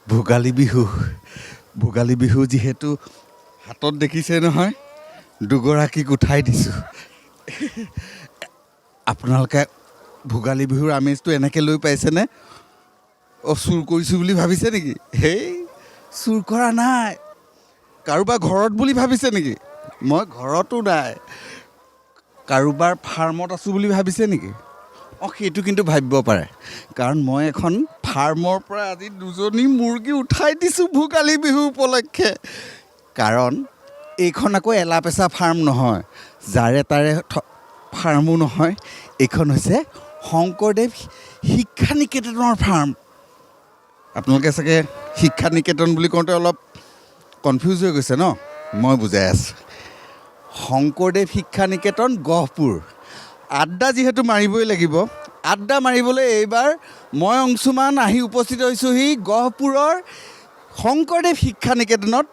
ভোগালী বিহু যিহেতু হাতত দেখিছে নহয়, দুগৰাকীক উঠাই দিছোঁ। আপোনালোকে ভোগালী বিহুৰ আমেজটো এনেকৈ লৈ পাইছেনে? চুৰ কৰিছোঁ বুলি ভাবিছে নেকি? হেই, চুৰ কৰা নাই। কাৰোবাৰ ঘৰত বুলি ভাবিছে নেকি? মই ঘৰতো নাই। কাৰোবাৰ ফাৰ্মত আছোঁ বুলি ভাবিছে নেকি? সেইটো কিন্তু ভাবিব পাৰে, কাৰণ মই এখন ফাৰ্মৰ পৰা আজি 2জনী মুৰ্গী উঠাই দিছোঁ ভোগালী বিহু উপলক্ষে। কাৰণ এইখন আকৌ এলাপেচা ফাৰ্ম নহয়, যাৰে তাৰে ফাৰ্মো নহয়। এইখন হৈছে শংকৰদেৱ শিক্ষা নিকেতনৰ ফাৰ্ম। আপোনালোকে চাগে শিক্ষা নিকেতন বুলি কওঁতে অলপ কনফিউজ হৈ গৈছে ন? মই বুজাই আছোঁ। শংকৰদেৱ শিক্ষা নিকেতন, গহপুৰ। আড্ডা যিহেতু মাৰিবই লাগিব, আড্ডা মাৰিবলৈ এইবাৰ মই অংশুমান আহি উপস্থিত হৈছোঁহি গহপুৰৰ শংকৰদেৱ শিক্ষা নিকেতনত,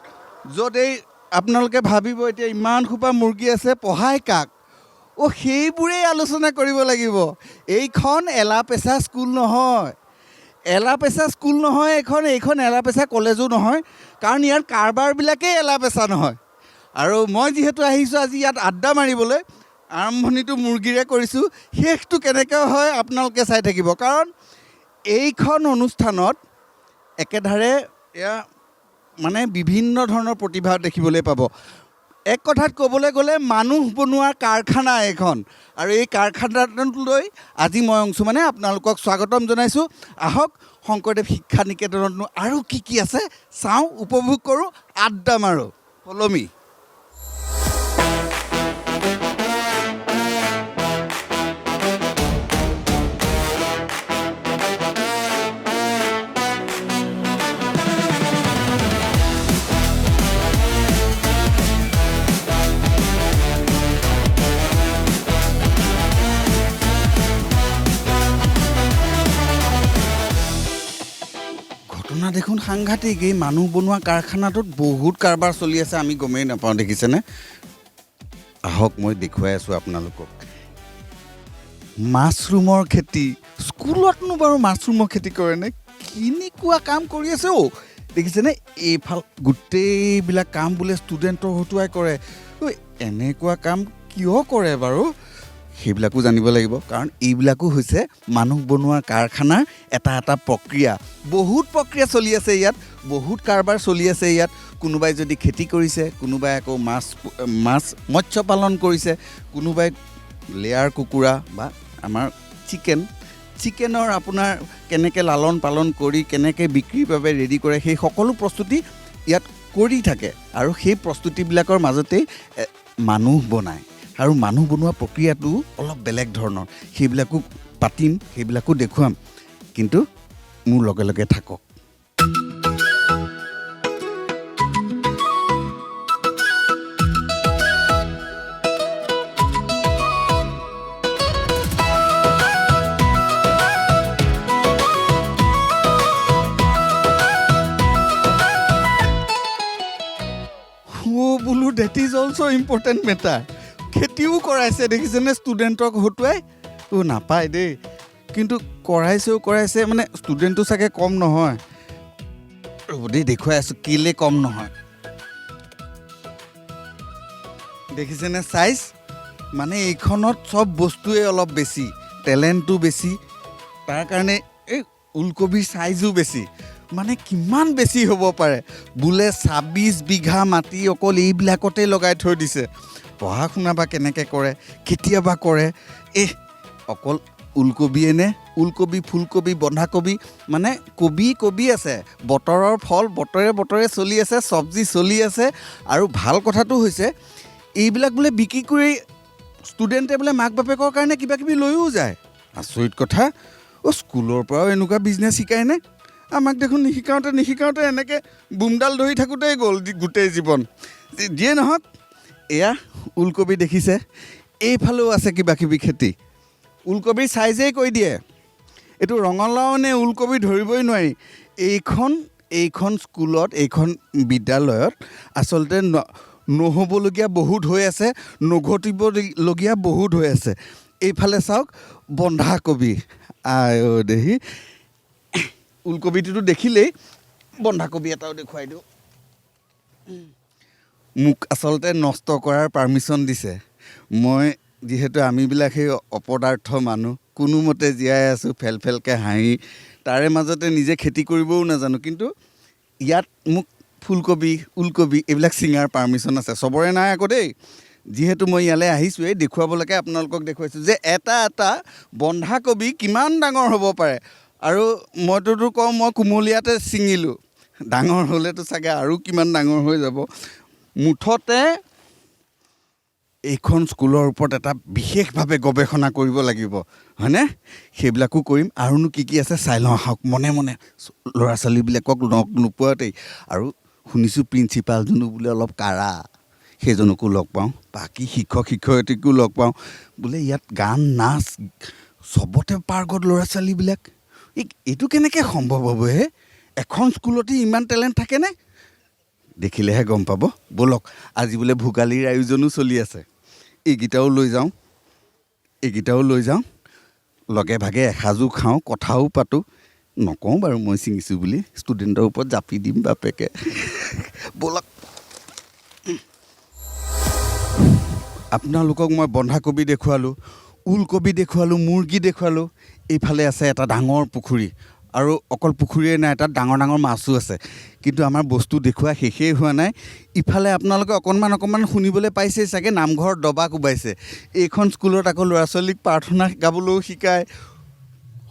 য'ত এই আপোনালোকে ভাবিব এতিয়া ইমান সোপা মুৰ্গী আছে, পঢ়াই কাক? সেইবোৰেই আলোচনা কৰিব লাগিব। এইখন এলাপেচা স্কুল নহয়, এইখন এলাপেচা কলেজো নহয়, কাৰণ ইয়াৰ কাৰবাৰবিলাকেই এলাপেচা নহয়। আৰু মই যিহেতু আহিছোঁ আজি ইয়াত আড্ডা মাৰিবলৈ, আৰম্ভণিটো মুৰ্গীৰে কৰিছোঁ, শেষটো কেনেকৈ হয় আপোনালোকে চাই থাকিব। কাৰণ এইখন অনুষ্ঠানত একেধাৰে এয়া মানে বিভিন্ন ধৰণৰ প্ৰতিভা দেখিবলৈ পাব। এক কথাত ক'বলৈ গ'লে মানুহ বনোৱাৰ কাৰখানা এইখন। আৰু এই কাৰখানাটোলৈ আজি মই অংশুমানে আপোনালোকক স্বাগতম জনাইছোঁ। আহক, শংকৰদেৱ শিক্ষা নিকেতনতনো আৰু কি কি আছে চাওঁ, উপভোগ কৰোঁ, আড্ডা মাৰোঁ। ফ'ল' মি। ঘটনা দেখোন সাংঘাতিক। এই মানুহ বনোৱা কাৰখানাটোত বহুত কাৰবাৰ চলি আছে, আমি গমেই নাপাওঁ, দেখিছেনে? আহক, মই দেখুৱাই আছোঁ আপোনালোকক। মাছৰুমৰ খেতি। স্কুলতনো বাৰু মাছৰুমৰ খেতি কৰেনে? কেনেকুৱা কাম কৰি আছে দেখিছেনে? এইফাল গোটেইবিলাক কাম বোলে ষ্টুডেণ্টৰ হতুৱাই কৰে। এনেকুৱা কাম কিয় কৰে বাৰু? সেইবিলাকো জানিব লাগিব, কাৰণ এইবিলাকো হৈছে মানুহ বনোৱা কাৰখানাৰ এটা এটা প্ৰক্ৰিয়া। বহুত প্ৰক্ৰিয়া চলি আছে ইয়াত, বহুত কাৰবাৰ চলি আছে ইয়াত। কোনোবাই যদি খেতি কৰিছে, কোনোবাই আকৌ মৎস্য পালন কৰিছে, কোনোবাই লেয়াৰ কুকুৰা বা আমাৰ চিকেনৰ আপোনাৰ কেনেকৈ লালন পালন কৰি কেনেকৈ বিক্ৰীৰ বাবে ৰেডি কৰে, সেই সকলো প্ৰস্তুতি ইয়াত কৰি থাকে। আৰু সেই প্ৰস্তুতিবিলাকৰ মাজতেই মানুহ বনায়। আৰু মানুহ বনোৱা প্ৰক্ৰিয়াটো অলপ বেলেগ ধৰণৰ। সেইবিলাকো পাতিম, সেইবিলাকো দেখুৱাম, কিন্তু মোৰ লগে লগে থাকক। বোলো date is also' important matter. খেতিও কৰাইছে, দেখিছেনে? ষ্টুডেণ্টক হতুৱাই। নাপায় দেই, কিন্তু কৰাইছে মানে ষ্টুডেণ্টটো চাগে কম নহয়। দেই দেখুৱাই আছোঁ কেলে কম নহয়। দেখিছেনে চাইজ? মানে এইখনত চব বস্তুৱে অলপ বেছি, টেলেণ্টটো বেছি, তাৰ কাৰণে এই ওলকবিৰ চাইজো বেছি। মানে কিমান বেছি হ'ব পাৰে? বোলে 26 বিঘা মাটি অকল এইবিলাকতে লগাই থৈ দিছে। পঢ়া শুনা বা কেনেকৈ কৰে, কেতিয়াবা কৰে। অকল ওলকবিয়ে নে? ওলকবি, ফুলকবি, বন্ধাকবি, মানে কবি আছে। বতৰৰ ফল বতৰে চলি আছে, চব্জি চলি আছে। আৰু ভাল কথাটো হৈছে এইবিলাক বোলে বিক্ৰী কৰি ষ্টুডেণ্টে বোলে মাক বাপেকৰ কাৰণে কিবা কিবি লৈও যায়। আচৰিত কথা। স্কুলৰ পৰাও এনেকুৱা বিজনেছ শিকায়নে? আমাক দেখোন নিশিকাওঁতে এনেকৈ বুমডাল ধৰি থাকোঁতেই গ'ল গোটেই জীৱন। যিয়ে নহওক, এয়া ওলকবি দেখিছে। এইফালেও আছে কিবা কিবি খেতি। ওলকবিৰ চাইজেই কৈ দিয়ে। এইটো ৰঙালাও নে ওলকবি ধৰিবই নোৱাৰি। এইখন স্কুলত, এইখন বিদ্যালয়ত আচলতে নহ'বলগীয়া বহুত হৈ আছে, নঘটিবলগীয়া বহুত হৈ আছে। এইফালে চাওক, বন্ধাকবি। দেহি ওলকবিটোতো দেখিলেই বন্ধাকবি এটাও দেখুৱাই দিওঁ মোক আচলতে নষ্ট কৰাৰ পাৰ্মিশ্যন দিছে মই যিহেতু আমিবিলাক সেই অপদাৰ্থ মানুহ কোনোমতে জীয়াই আছোঁ ফেলফেলকৈ হাঁহি তাৰে মাজতে নিজে খেতি কৰিবও নাজানো কিন্তু ইয়াত মোক ফুলকবি ওলকবি এইবিলাক ছিঙাৰ পাৰ্মিশ্যন আছে চবৰে নাই আকৌ দেই যিহেতু মই ইয়ালৈ আহিছোঁ এই দেখুৱাবলৈকে আপোনালোকক দেখুৱাইছোঁ যে এটা এটা বন্ধাকবি কিমান ডাঙৰ হ'ব পাৰে আৰু মইতোতো কওঁ মই কুমলীয়াতে ছিঙিলোঁ ডাঙৰ হ'লেতো চাগে আৰু কিমান ডাঙৰ হৈ যাব মুঠতে এইখন স্কুলৰ ওপৰত এটা বিশেষভাৱে গৱেষণা কৰিব লাগিব হয়নে সেইবিলাকো কৰিম আৰুনো কি কি আছে চাই লওঁ আহক মনে মনে ল'ৰা ছোৱালীবিলাকক লগ নোপোৱাতেই আৰু শুনিছোঁ প্ৰিন্সিপালজনো বোলে অলপ কাঢ়া সেইজনকো লগ পাওঁ বাকী শিক্ষক শিক্ষয়িত্ৰীকো লগ পাওঁ বোলে ইয়াত গান নাচ চবতে পাৰ্গত ল'ৰা ছোৱালীবিলাক এইটো কেনেকৈ সম্ভৱ হ'ব হে এখন স্কুলতে ইমান টেলেণ্ট থাকেনে দেখিলেহে গম পাব ব'লক আজি বোলে ভোগালীৰ আয়োজনো চলি আছে এইকেইটাও লৈ যাওঁ লগে ভাগে এসাঁজো খাওঁ কথাও পাতোঁ নকওঁ বাৰু মই ছিঙিছোঁ বুলি ষ্টুডেণ্টৰ ওপৰত জাপি দিম বাপেকে ব'লক আপোনালোকক মই বন্ধাকবি দেখুৱালোঁ ওলকবি দেখুৱালোঁ মুৰ্গী দেখুৱালোঁ এইফালে আছে এটা ডাঙৰ পুখুৰী আৰু অকল পুখুৰীয়ে নাই তাত ডাঙৰ ডাঙৰ মাছো আছে কিন্তু আমাৰ বস্তু দেখুওৱা শেষেই হোৱা নাই ইফালে আপোনালোকে অকণমান শুনিবলৈ পাইছেই চাগে নামঘৰত দবা কোবাইছে এইখন স্কুলত আকৌ ল'ৰা ছোৱালীক প্ৰাৰ্থনা গাবলৈও শিকায়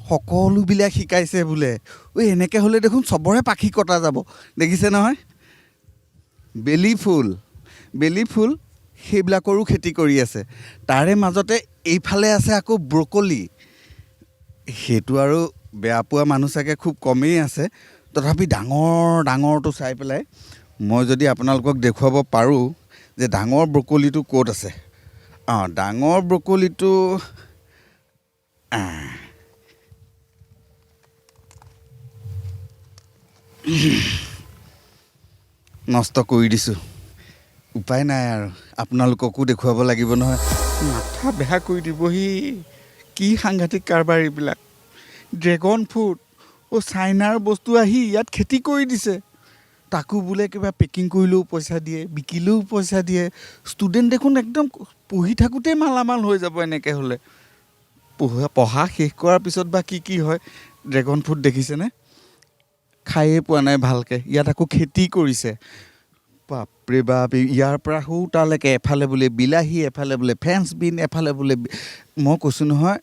সকলোবিলাক শিকাইছে বোলে ঐ এনেকৈ হ'লে দেখোন চবৰে পাখি কটা যাব দেখিছে নহয় বেলি ফুল সেইবিলাকৰো খেতি কৰি আছে তাৰে মাজতে এইফালে আছে আকৌ ব্ৰকলি সেইটো আৰু বেয়া পোৱা মানুহ চাগে খুব কমেই আছে তথাপি ডাঙৰটো চাই পেলাই মই যদি আপোনালোকক দেখুৱাব পাৰোঁ যে ডাঙৰ ব্ৰকলিটো ক'ত আছে ডাঙৰ ব্ৰকলিটো নষ্ট কৰি দিছোঁ উপায় নাই আৰু আপোনালোককো দেখুৱাব লাগিব নহয় মাথা বেয়া কৰি দিবহি কি সাংঘাতিক কাৰবাৰ এইবিলাক ড্ৰেগন ফ্ৰুট চাইনাৰ বস্তু আহি ইয়াত খেতি কৰি দিছে তাকো বোলে কিবা পেকিং কৰিলেও পইচা দিয়ে বিকিলেও পইচা দিয়ে ষ্টুডেণ্ট দেখোন একদম পঢ়ি থাকোঁতেই মালামাল হৈ যাব এনেকৈ হ'লে পঢ়া শেষ কৰাৰ পিছত বা কি হয় ড্ৰেগন ফ্ৰুট দেখিছেনে খায়ে পোৱা নাই ভালকৈ ইয়াত আকৌ খেতি কৰিছে বাপৰে বাপ ইয়াৰ পৰা সৌ তালৈকে এফালে বোলে বিলাহী এফালে বোলে ফ্ৰেঞ্চ বিন এফালে বোলে মই কৈছোঁ নহয়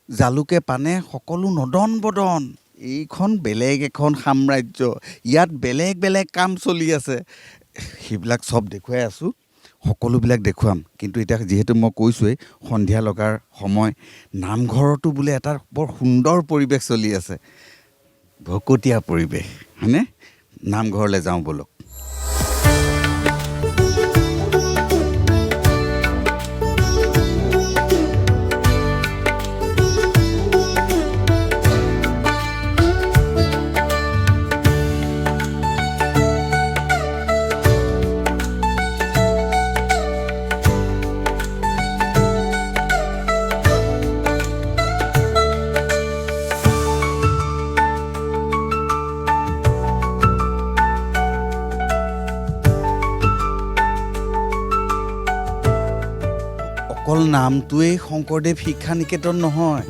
জালুকে পানে সকলো নদন বদন এইখন বেলেগ এখন সাম্ৰাজ্য ইয়াত বেলেগ কাম চলি আছে সেইবিলাক চব দেখুৱাই আছোঁ সকলোবিলাক দেখুৱাম কিন্তু এতিয়া যিহেতু মই কৈছোঁৱেই সন্ধিয়া লগাৰ সময় নামঘৰতো বোলে এটা বৰ সুন্দৰ পৰিৱেশ চলি আছে ভকতীয়া পৰিৱেশ হয়নে নামঘৰলৈ যাওঁ ব'লক অকল নামটোৱেই শংকৰদেৱ শিক্ষা নিকেতন নহয়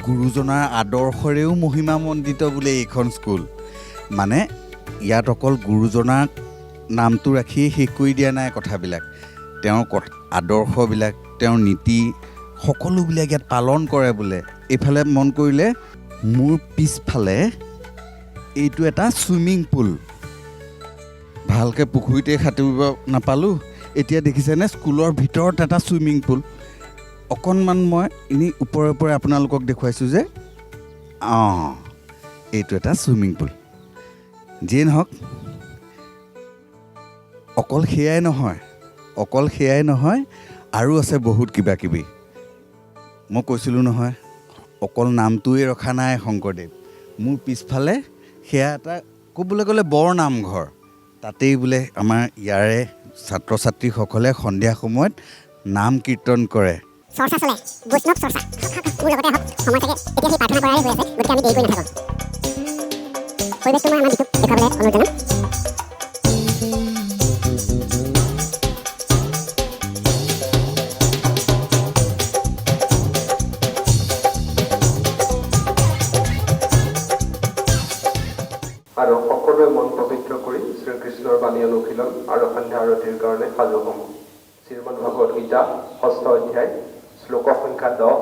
গুৰুজনাৰ আদৰ্শৰেও মহিমামণ্ডিত বোলে এইখন স্কুল মানে ইয়াত অকল গুৰুজনাক নামটো ৰাখিয়ে শেষ কৰি দিয়া নাই কথাবিলাক তেওঁৰ আদৰ্শবিলাক তেওঁৰ নীতি সকলোবিলাক ইয়াত পালন কৰে বোলে এইফালে মন কৰিলে মোৰ পিছফালে এইটো এটা ছুইমিং পুল ভালকৈ পুখুৰীতে সাঁতুৰিব নাপালোঁ এতিয়া দেখিছেনে স্কুলৰ ভিতৰত এটা ছুইমিং পুল অকণমান মই এনেই ওপৰে আপোনালোকক দেখুৱাইছোঁ যে এইটো এটা ছুইমিং পুল যিয়ে নহওক অকল সেয়াই নহয় আৰু আছে বহুত কিবা কিবি মই কৈছিলোঁ নহয় অকল নামটোৱে ৰখা নাই শংকৰদেৱ মোৰ পিছফালে সেয়া এটা ক'বলৈ গ'লে বৰ নামঘৰ তাতেই বোলে আমাৰ ইয়াৰে ছাত্ৰ ছাত্ৰীসকলে সন্ধিয়া সময়ত নাম কীৰ্তন কৰে চৰ্চা চলে বৈষ্ণৱ চৰ্চা মোৰ লগতে আহক সময় থাকে এতিয়া সেই প্ৰাৰ্থনা কৰাৰে হৈ আছে গতিকে আমি দেৰি কৰি নাথাকোঁ পৰিৱেশটো মই আমাৰ গীতটোক দেখুৱাবলৈ অনুৰোধ জনাম। আৰু সকলোৱে মন পবিত্ৰ কৰি শ্ৰীকৃষ্ণৰ বাণী অনুশীলন আৰু সন্ধ্যা আৰতিৰ কাৰণে সাজু হ'ম। শ্ৰীমদ ভগৱত গীতা 6ষ্ঠ অধ্যায় শ্লোক সংখ্যা 10।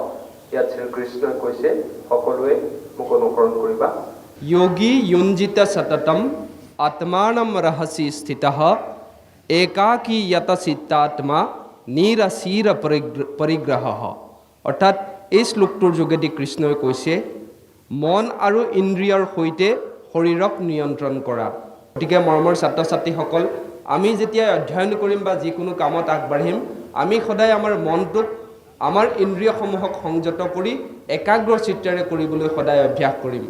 ইয়াত শ্ৰীকৃষ্ণই কৈছে, সকলোৱে মোক অনুসৰণ কৰিবা। योगी युञ्जित सततम आत्मानं रहसि स्थितः एकाकी यत চিত্তাত্মা নিৰসীৰ পৰিগ্ৰহ। অৰ্থাৎ এই শ্লোকটোৰ যোগেদি কৃষ্ণই কৈছে, মন আৰু ইন্দ্ৰিয়ৰ সৈতে শৰীৰক নিয়ন্ত্ৰণ কৰা। গতিকে মৰমৰ ছাত্ৰ ছাত্ৰীসকল, আমি যেতিয়া অধ্যয়ন কৰিম বা যিকোনো কামত আগবাঢ়িম, আমি সদায় আমাৰ মনটোক আমাৰ ইন্দ্ৰিয়সমূহক সংযত কৰি একাগ্ৰ চিত্তেৰে কৰিবলৈ সদায় অভ্যাস কৰিম।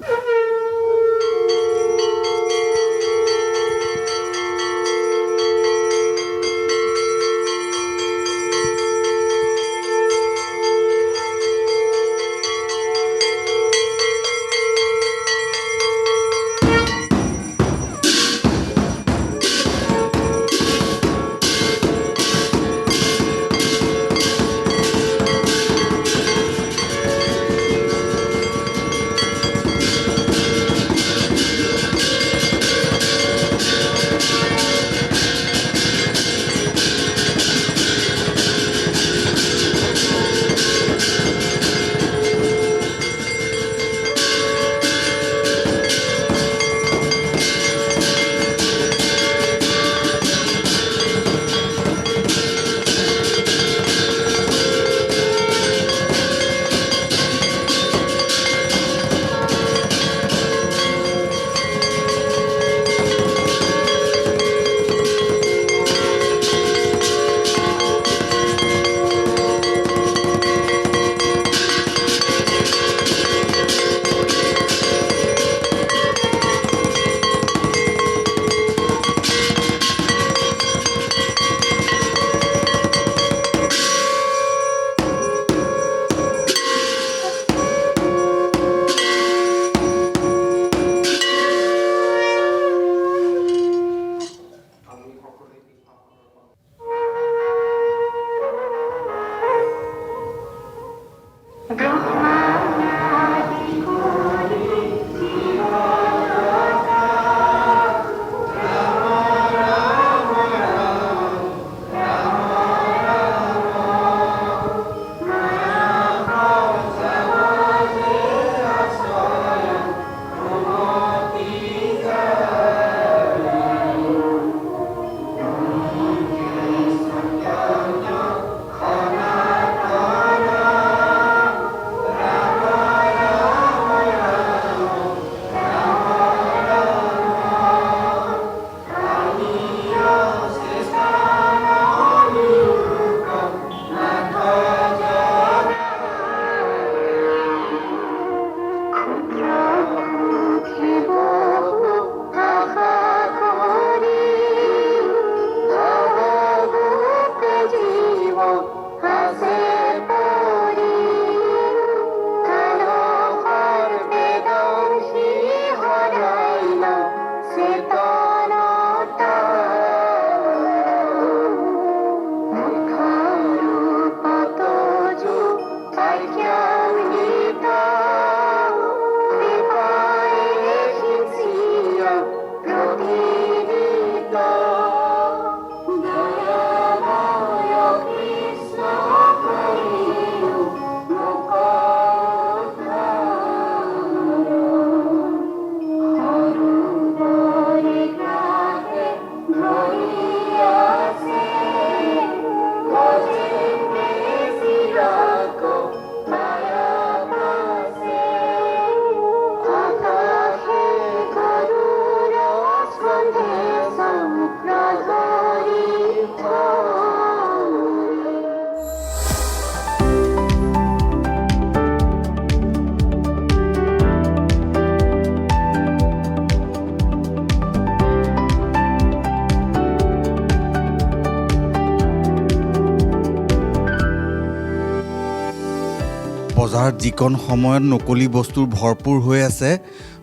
বজাৰত যিকণ সময়ত নকলি বস্তুৰ ভৰপূৰ হৈ আছে,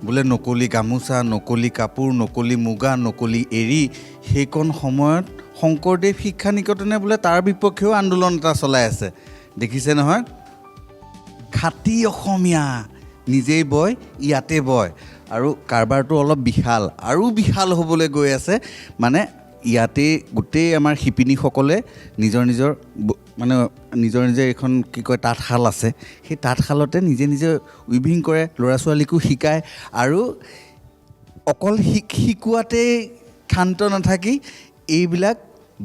বোলে নকলি গামোচা, নকলি কাপোৰ, নকলি মুগা, নকলি এৰী, সেইকণ সময়ত শংকৰদেৱ শিক্ষা নিকেতনে বোলে তাৰ বিপক্ষেও আন্দোলন এটা চলাই আছে। দেখিছে নহয়, খাটি অসমীয়া নিজেই বয়, ইয়াতে বয়, আৰু কাৰবাৰটো অলপ বিশাল, আৰু বিশাল হ'বলৈ গৈ আছে। মানে ইয়াতে গোটেই আমাৰ শিপিনীসকলে নিজৰ নিজৰ মানে নিজৰ এখন কি কয় তাঁতশাল আছে, সেই তাঁতশালতে নিজে নিজে উইভিং কৰে, ল'ৰা ছোৱালীকো শিকায়, আৰু অকল শিকোৱাতেই ক্ষান্ত নাথাকি এইবিলাক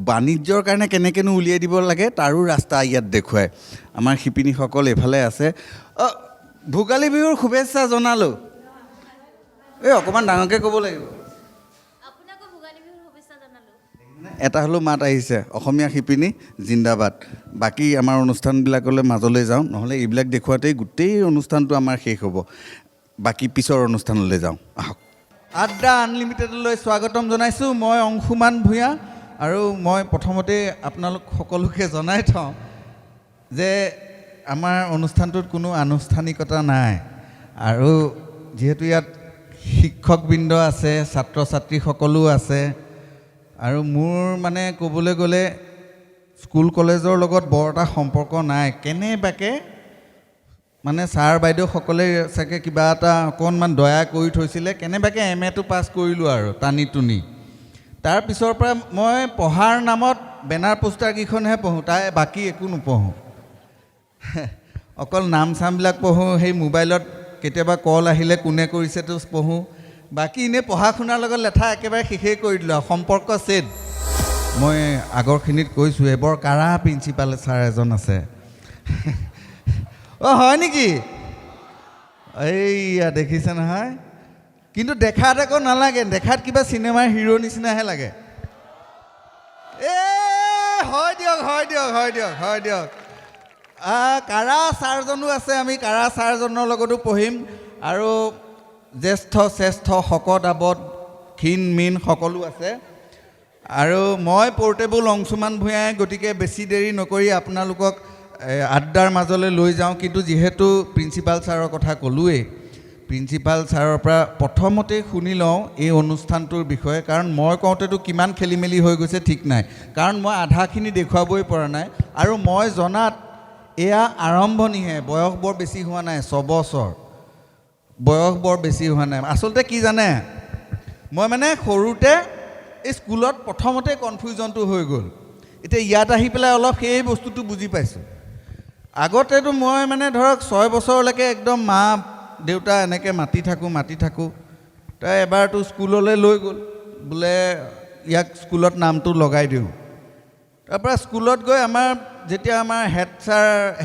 বাণিজ্যৰ কাৰণে কেনেকৈনো উলিয়াই দিব লাগে তাৰো ৰাস্তা ইয়াত দেখুৱায়। আমাৰ শিপিনীসকল এইফালে আছে। ভোগালী বিহুৰ শুভেচ্ছা জনালোঁ। এই অকণমান ডাঙৰকৈ ক'ব লাগিব। এটা হ'লেও মাত আহিছে, অসমীয়া শিপিনী জিন্দাবাদ। বাকী আমাৰ অনুষ্ঠানবিলাকলৈ মাজলৈ যাওঁ, নহ'লে এইবিলাক দেখুৱাতেই গোটেই অনুষ্ঠানটো আমাৰ শেষ হ'ব। বাকী পিছৰ অনুষ্ঠানলৈ যাওঁ, আহক। আড্ডা আনলিমিটেডলৈ স্বাগতম জনাইছোঁ। মই অংশুমান ভূঞা, আৰু মই প্ৰথমতে আপোনালোক সকলোকে জনাই থওঁ যে আমাৰ অনুষ্ঠানটোত কোনো আনুষ্ঠানিকতা নাই, আৰু যিহেতু ইয়াত শিক্ষকবৃন্দ আছে, ছাত্ৰ ছাত্ৰীসকলো আছে, আৰু মোৰ মানে ক'বলৈ গ'লে স্কুল কলেজৰ লগত বৰ এটা সম্পৰ্ক নাই। কেনেবাকৈ মানে ছাৰ বাইদেউসকলে চাগে কিবা এটা অকণমান দয়া কৰি থৈছিলে, কেনেবাকৈ MA পাছ কৰিলোঁ আৰু টানি টুনি। তাৰপিছৰ পৰা মই পঢ়াৰ নামত বেনাৰ পোষ্টাৰকেইখনহে পঢ়োঁ, তাই বাকী একো নপঢ়োঁ। অকল নাম চামবিলাক পঢ়োঁ, সেই মোবাইলত কেতিয়াবা কল আহিলে কোনে কৰিছেতো পঢ়োঁ, বাকী এনেই পঢ়া শুনাৰ লগত লেঠা একেবাৰে শেষেই কৰি দিলোঁ আৰু সম্পৰ্ক ছেদ। মই আগৰখিনিত কৈছোঁ, বৰ কাৰা প্ৰিন্সিপাল ছাৰ এজন আছে। হয় নেকি? এইয়া দেখিছে নহয়, কিন্তু দেখাত আকৌ নালাগে, দেখাত কিবা চিনেমাৰ হিৰো নিচিনাহে লাগে। হয় দিয়ক, হয় দিয়ক, হয় দিয়ক, হয় দিয়ক। কাৰা ছাৰজনো আছে, আমি কাৰা ছাৰজনৰ লগতো পঢ়িম, আৰু জ্যেষ্ঠ শ্ৰেষ্ঠ শকত আৱত ক্ষীণ মীন সকলো আছে। আৰু মই পৰ্টেবল অংশুমান ভূঞাই, গতিকে বেছি দেৰি নকৰি আপোনালোকক আড্ডাৰ মাজলৈ লৈ যাওঁ। কিন্তু যিহেতু প্ৰিন্সিপাল ছাৰৰ কথা ক'লোৱেই, প্ৰিন্সিপাল ছাৰৰ পৰা প্ৰথমতেই শুনি লওঁ এই অনুষ্ঠানটোৰ বিষয়ে, কাৰণ মই কওঁতেতো কিমান খেলি মেলি হৈ গৈছে ঠিক নাই, কাৰণ মই আধাখিনি দেখুৱাবই পৰা নাই। আৰু মই জনাত এয়া আৰম্ভণিহে, বয়স বৰ বেছি হোৱা নাই, 6 বছৰ বয়স বৰ বেছি হোৱা নাই। আচলতে কি জানে, মই মানে সৰুতে এই স্কুলত প্ৰথমতে কনফিউজনটো হৈ গ'ল, এতিয়া ইয়াত আহি পেলাই অলপ সেই বস্তুটো বুজি পাইছোঁ। আগতেতো মই মানে ধৰক 6 বছৰলৈকে একদম মা দেউতা এনেকৈ মাতি থাকোঁ। তাই এবাৰতো স্কুললৈ লৈ গ'ল, বোলে ইয়াক স্কুলত নামটো লগাই দিওঁ। তাৰপৰা স্কুলত গৈ যেতিয়া আমাৰ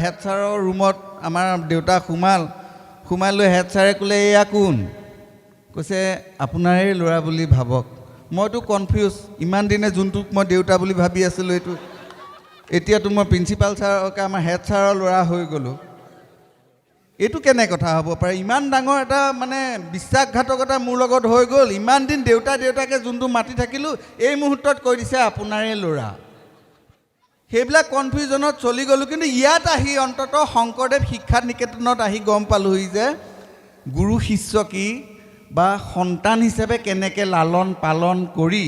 হেড ছাৰৰ ৰুমত আমাৰ দেউতা সোমাই লৈ হেড ছাৰে ক'লে, এয়া কোন? কৈছে আপোনাৰে ল'ৰা বুলি ভাবক। মইতো কনফিউজ, ইমান দিনে যোনটোক মই দেউতা বুলি ভাবি আছিলোঁ, এতিয়াতো মই প্ৰিন্সিপাল ছাৰকে আমাৰ হেড ছাৰৰ ল'ৰা হৈ গ'লোঁ। এইটো কেনে কথা হ'ব পাৰে? ইমান ডাঙৰ এটা মানে বিশ্বাসঘাতকতা মোৰ লগত হৈ গ'ল। ইমান দিন দেউতাকে যোনটো মাতি থাকিলোঁ, এই মুহূৰ্তত কৈ দিছে আপোনাৰে ল'ৰা। সেইবিলাক কনফিউজনত চলি গ'লোঁ। কিন্তু ইয়াত আহি অন্ততঃ শংকৰদেৱ শিক্ষা নিকেতনত আহি গম পালোঁহি যে গুৰু শিষ্য কি, বা সন্তান হিচাপে কেনেকৈ লালন পালন কৰি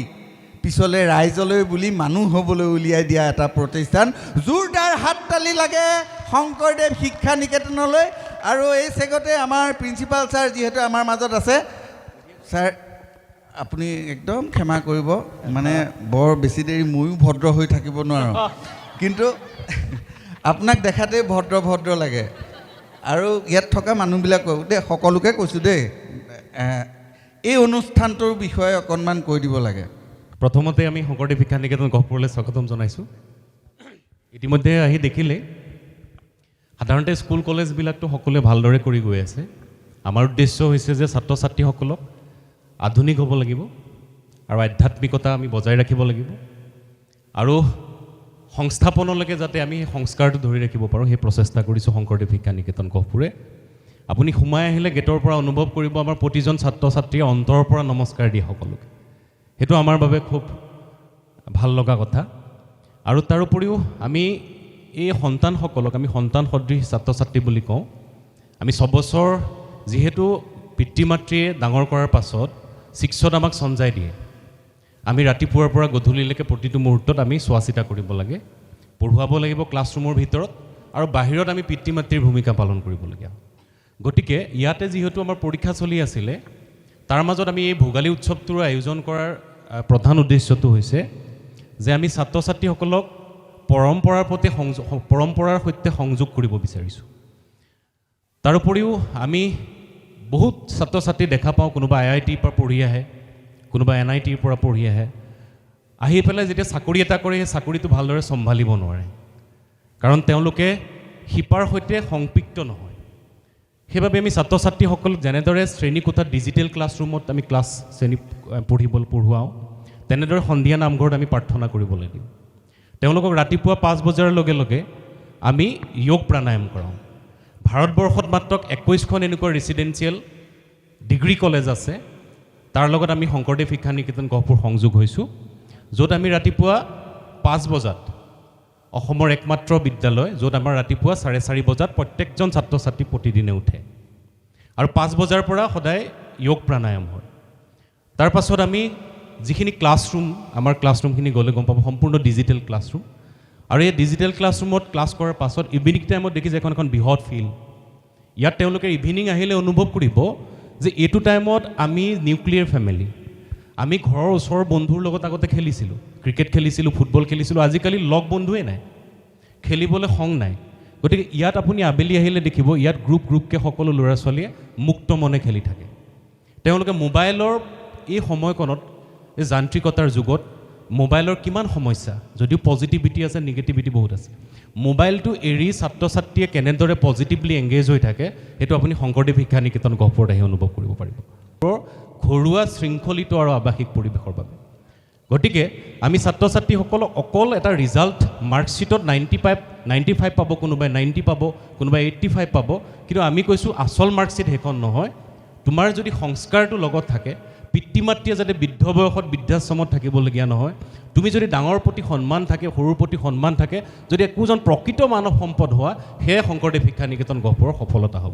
পিছলৈ ৰাইজলৈ বুলি মানুহ হ'বলৈ উলিয়াই দিয়া এটা প্ৰতিষ্ঠান। জোৰদাৰ হাত তালি লাগে শংকৰদেৱ শিক্ষা নিকেতনলৈ। আৰু এই চেগতে আমাৰ প্ৰিন্সিপাল ছাৰ যিহেতু আমাৰ মাজত আছে, ছাৰ আপুনি একদম ক্ষমা কৰিব, মানে বৰ বেছি দেৰি ময়ো ভদ্ৰ হৈ থাকিব নোৱাৰোঁ, কিন্তু আপোনাক দেখাতেই ভদ্ৰ লাগে। আৰু ইয়াত থকা মানুহবিলাকো দেই, সকলোকে কৈছোঁ দেই, এই অনুষ্ঠানটোৰ বিষয়ে অকণমান কৈ দিব লাগে। প্ৰথমতে আমি শংকৰদেৱ শিক্ষা নিকেতন গহপুৰলৈ স্বাগতম জনাইছোঁ। ইতিমধ্যে আহি দেখিলে সাধাৰণতে স্কুল কলেজবিলাকতো সকলোৱে ভালদৰে কৰি গৈ আছে। আমাৰ উদ্দেশ্য হৈছে যে ছাত্ৰ ছাত্ৰীসকলক আধুনিক হ'ব লাগিব, আৰু আধ্যাত্মিকতা আমি বজাই ৰাখিব লাগিব, আৰু সংস্থাপনলৈকে যাতে আমি সেই সংস্কাৰটো ধৰি ৰাখিব পাৰোঁ, সেই প্ৰচেষ্টা কৰিছোঁ শংকৰদেৱ শিক্ষা নিকেতন গহপুৰে। আপুনি সোমাই আহিলে গেটৰ পৰা অনুভৱ কৰিব আমাৰ প্ৰতিজন ছাত্ৰ ছাত্ৰীয়ে অন্তৰৰ পৰা নমস্কাৰ দিয়ে সকলোকে। সেইটো আমাৰ বাবে খুব ভাল লগা কথা। আৰু তাৰোপৰিও আমি এই সন্তানসকলক আমি সন্তান সদৃশ ছাত্ৰ ছাত্ৰী বুলি কওঁ আমি 6 বছৰ যিহেতু পিতৃ মাতৃয়ে ডাঙৰ কৰাৰ পাছত 6ত আমাক সঞ্জাই দিয়ে আমি ৰাতিপুৱাৰ পৰা গধূলিলৈকে প্ৰতিটো মুহূৰ্তত আমি চোৱা চিতা কৰিব লাগে পঢ়ুৱাব লাগিব ক্লাছৰুমৰ ভিতৰত আৰু বাহিৰত আমি পিতৃ মাতৃৰ ভূমিকা পালন কৰিবলগীয়া গতিকে ইয়াতে যিহেতু আমাৰ পৰীক্ষা চলি আছিলে তাৰ মাজত আমি এই ভোগালী উৎসৱটোৰ আয়োজন কৰাৰ প্ৰধান উদ্দেশ্যটো হৈছে যে আমি ছাত্ৰ ছাত্ৰীসকলক পৰম্পৰাৰ সৈতে সংযোগ কৰিব বিচাৰিছোঁ তাৰ উপৰিও আমি বহুত ছাত্ৰ ছাত্ৰী দেখা পাওঁ কোনোবা IITৰ পৰা পঢ়ি আহে কোনোবা NITৰ পৰা পঢ়ি আহি পেলাই যেতিয়া চাকৰি এটা কৰে সেই চাকৰিটো ভালদৰে চম্ভালিব নোৱাৰে কাৰণ তেওঁলোকে শিপাৰ সৈতে সংপৃক্ত নহয় সেইবাবে আমি ছাত্ৰ ছাত্ৰীসকলক যেনেদৰে শ্ৰেণীকোঠাত ডিজিটেল ক্লাছৰুমত আমি শ্ৰেণী পঢ়ুৱাওঁ তেনেদৰে সন্ধিয়া নামঘৰত আমি প্ৰাৰ্থনা কৰিবলৈ দিওঁ তেওঁলোকক ৰাতিপুৱা 5 বজাৰ লগে লগে আমি যোগ প্ৰাণায়াম কৰাওঁ ভাৰতবৰ্ষত মাত্ৰ 21খন এনেকুৱা ৰেচিডেন্সিয়েল ডিগ্ৰী কলেজ আছে তাৰ লগত আমি শংকৰদেৱ শিক্ষা নিকেতন গহপুৰ সংযোগ হৈছোঁ য'ত আমি ৰাতিপুৱা 5 বজাত অসমৰ একমাত্ৰ বিদ্যালয় য'ত আমাৰ ৰাতিপুৱা 4:30 বজাত প্ৰত্যেকজন ছাত্ৰ ছাত্ৰী প্ৰতিদিনে উঠে আৰু 5 বজাৰ পৰা সদায় যোগ প্ৰাণায়াম হয় তাৰ পাছত আমি যিখিনি ক্লাছৰুম আমাৰ ক্লাছৰুমখিনি গ'লে গম পাব সম্পূৰ্ণ ডিজিটেল ক্লাছৰুম আৰু এই ডিজিটেল ক্লাছৰুমত ক্লাছ কৰাৰ পাছত ইভিনিং টাইমত দেখিছে এখন বৃহৎ ফিল্ড ইয়াত তেওঁলোকে ইভিনিং আহিলে অনুভৱ কৰিব যে এইটো টাইমত আমি নিউক্লিয়াৰ ফেমিলি আমি ঘৰৰ ওচৰৰ বন্ধুৰ লগত আগতে খেলিছিলোঁ ক্ৰিকেট খেলিছিলোঁ ফুটবল খেলিছিলোঁ আজিকালি লগ বন্ধুৱে নাই খেলিবলৈ সং নাই গতিকে ইয়াত আপুনি আবেলি আহিলে দেখিব ইয়াত গ্ৰুপকৈ সকলো ল'ৰা ছোৱালীয়ে মুক্ত মনে খেলি থাকে তেওঁলোকে মোবাইলৰ এই সময়কণত এই যান্ত্ৰিকতাৰ যুগত মোবাইলৰ কিমান সমস্যা যদিও পজিটিভিটি আছে নিগেটিভিটি বহুত আছে মোবাইলটো এৰি ছাত্ৰ ছাত্ৰীয়ে কেনেদৰে পজিটিভলি এংগেজ হৈ থাকে সেইটো আপুনি শংকৰদেৱ শিক্ষা নিকেতন গহপুৰত আহি অনুভৱ কৰিব পাৰিব ঘৰুৱা শৃংখলিত আৰু আৱাসিক পৰিৱেশৰ বাবে গতিকে আমি ছাত্ৰ ছাত্ৰীসকলক অকল এটা ৰিজাল্ট মাৰ্কশ্বিটত 95 পাব কোনোবাই 90 পাব কোনোবাই 85 পাব কিন্তু আমি কৈছোঁ আচল মাৰ্কশ্বিট সেইখন নহয় তোমাৰ যদি সংস্কাৰটো লগত থাকে পিতৃ মাতৃয়ে যাতে বৃদ্ধ বয়সত বৃদ্ধাশ্ৰমত থাকিবলগীয়া নহয় তুমি যদি ডাঙৰ প্ৰতি সন্মান থাকে সৰুৰ প্ৰতি সন্মান থাকে যদি একোজন প্ৰকৃত মানৱ সম্পদ হোৱা সেয়ে শংকৰদেৱ শিক্ষা নিকেতন গহপুৰৰ সফলতা হ'ব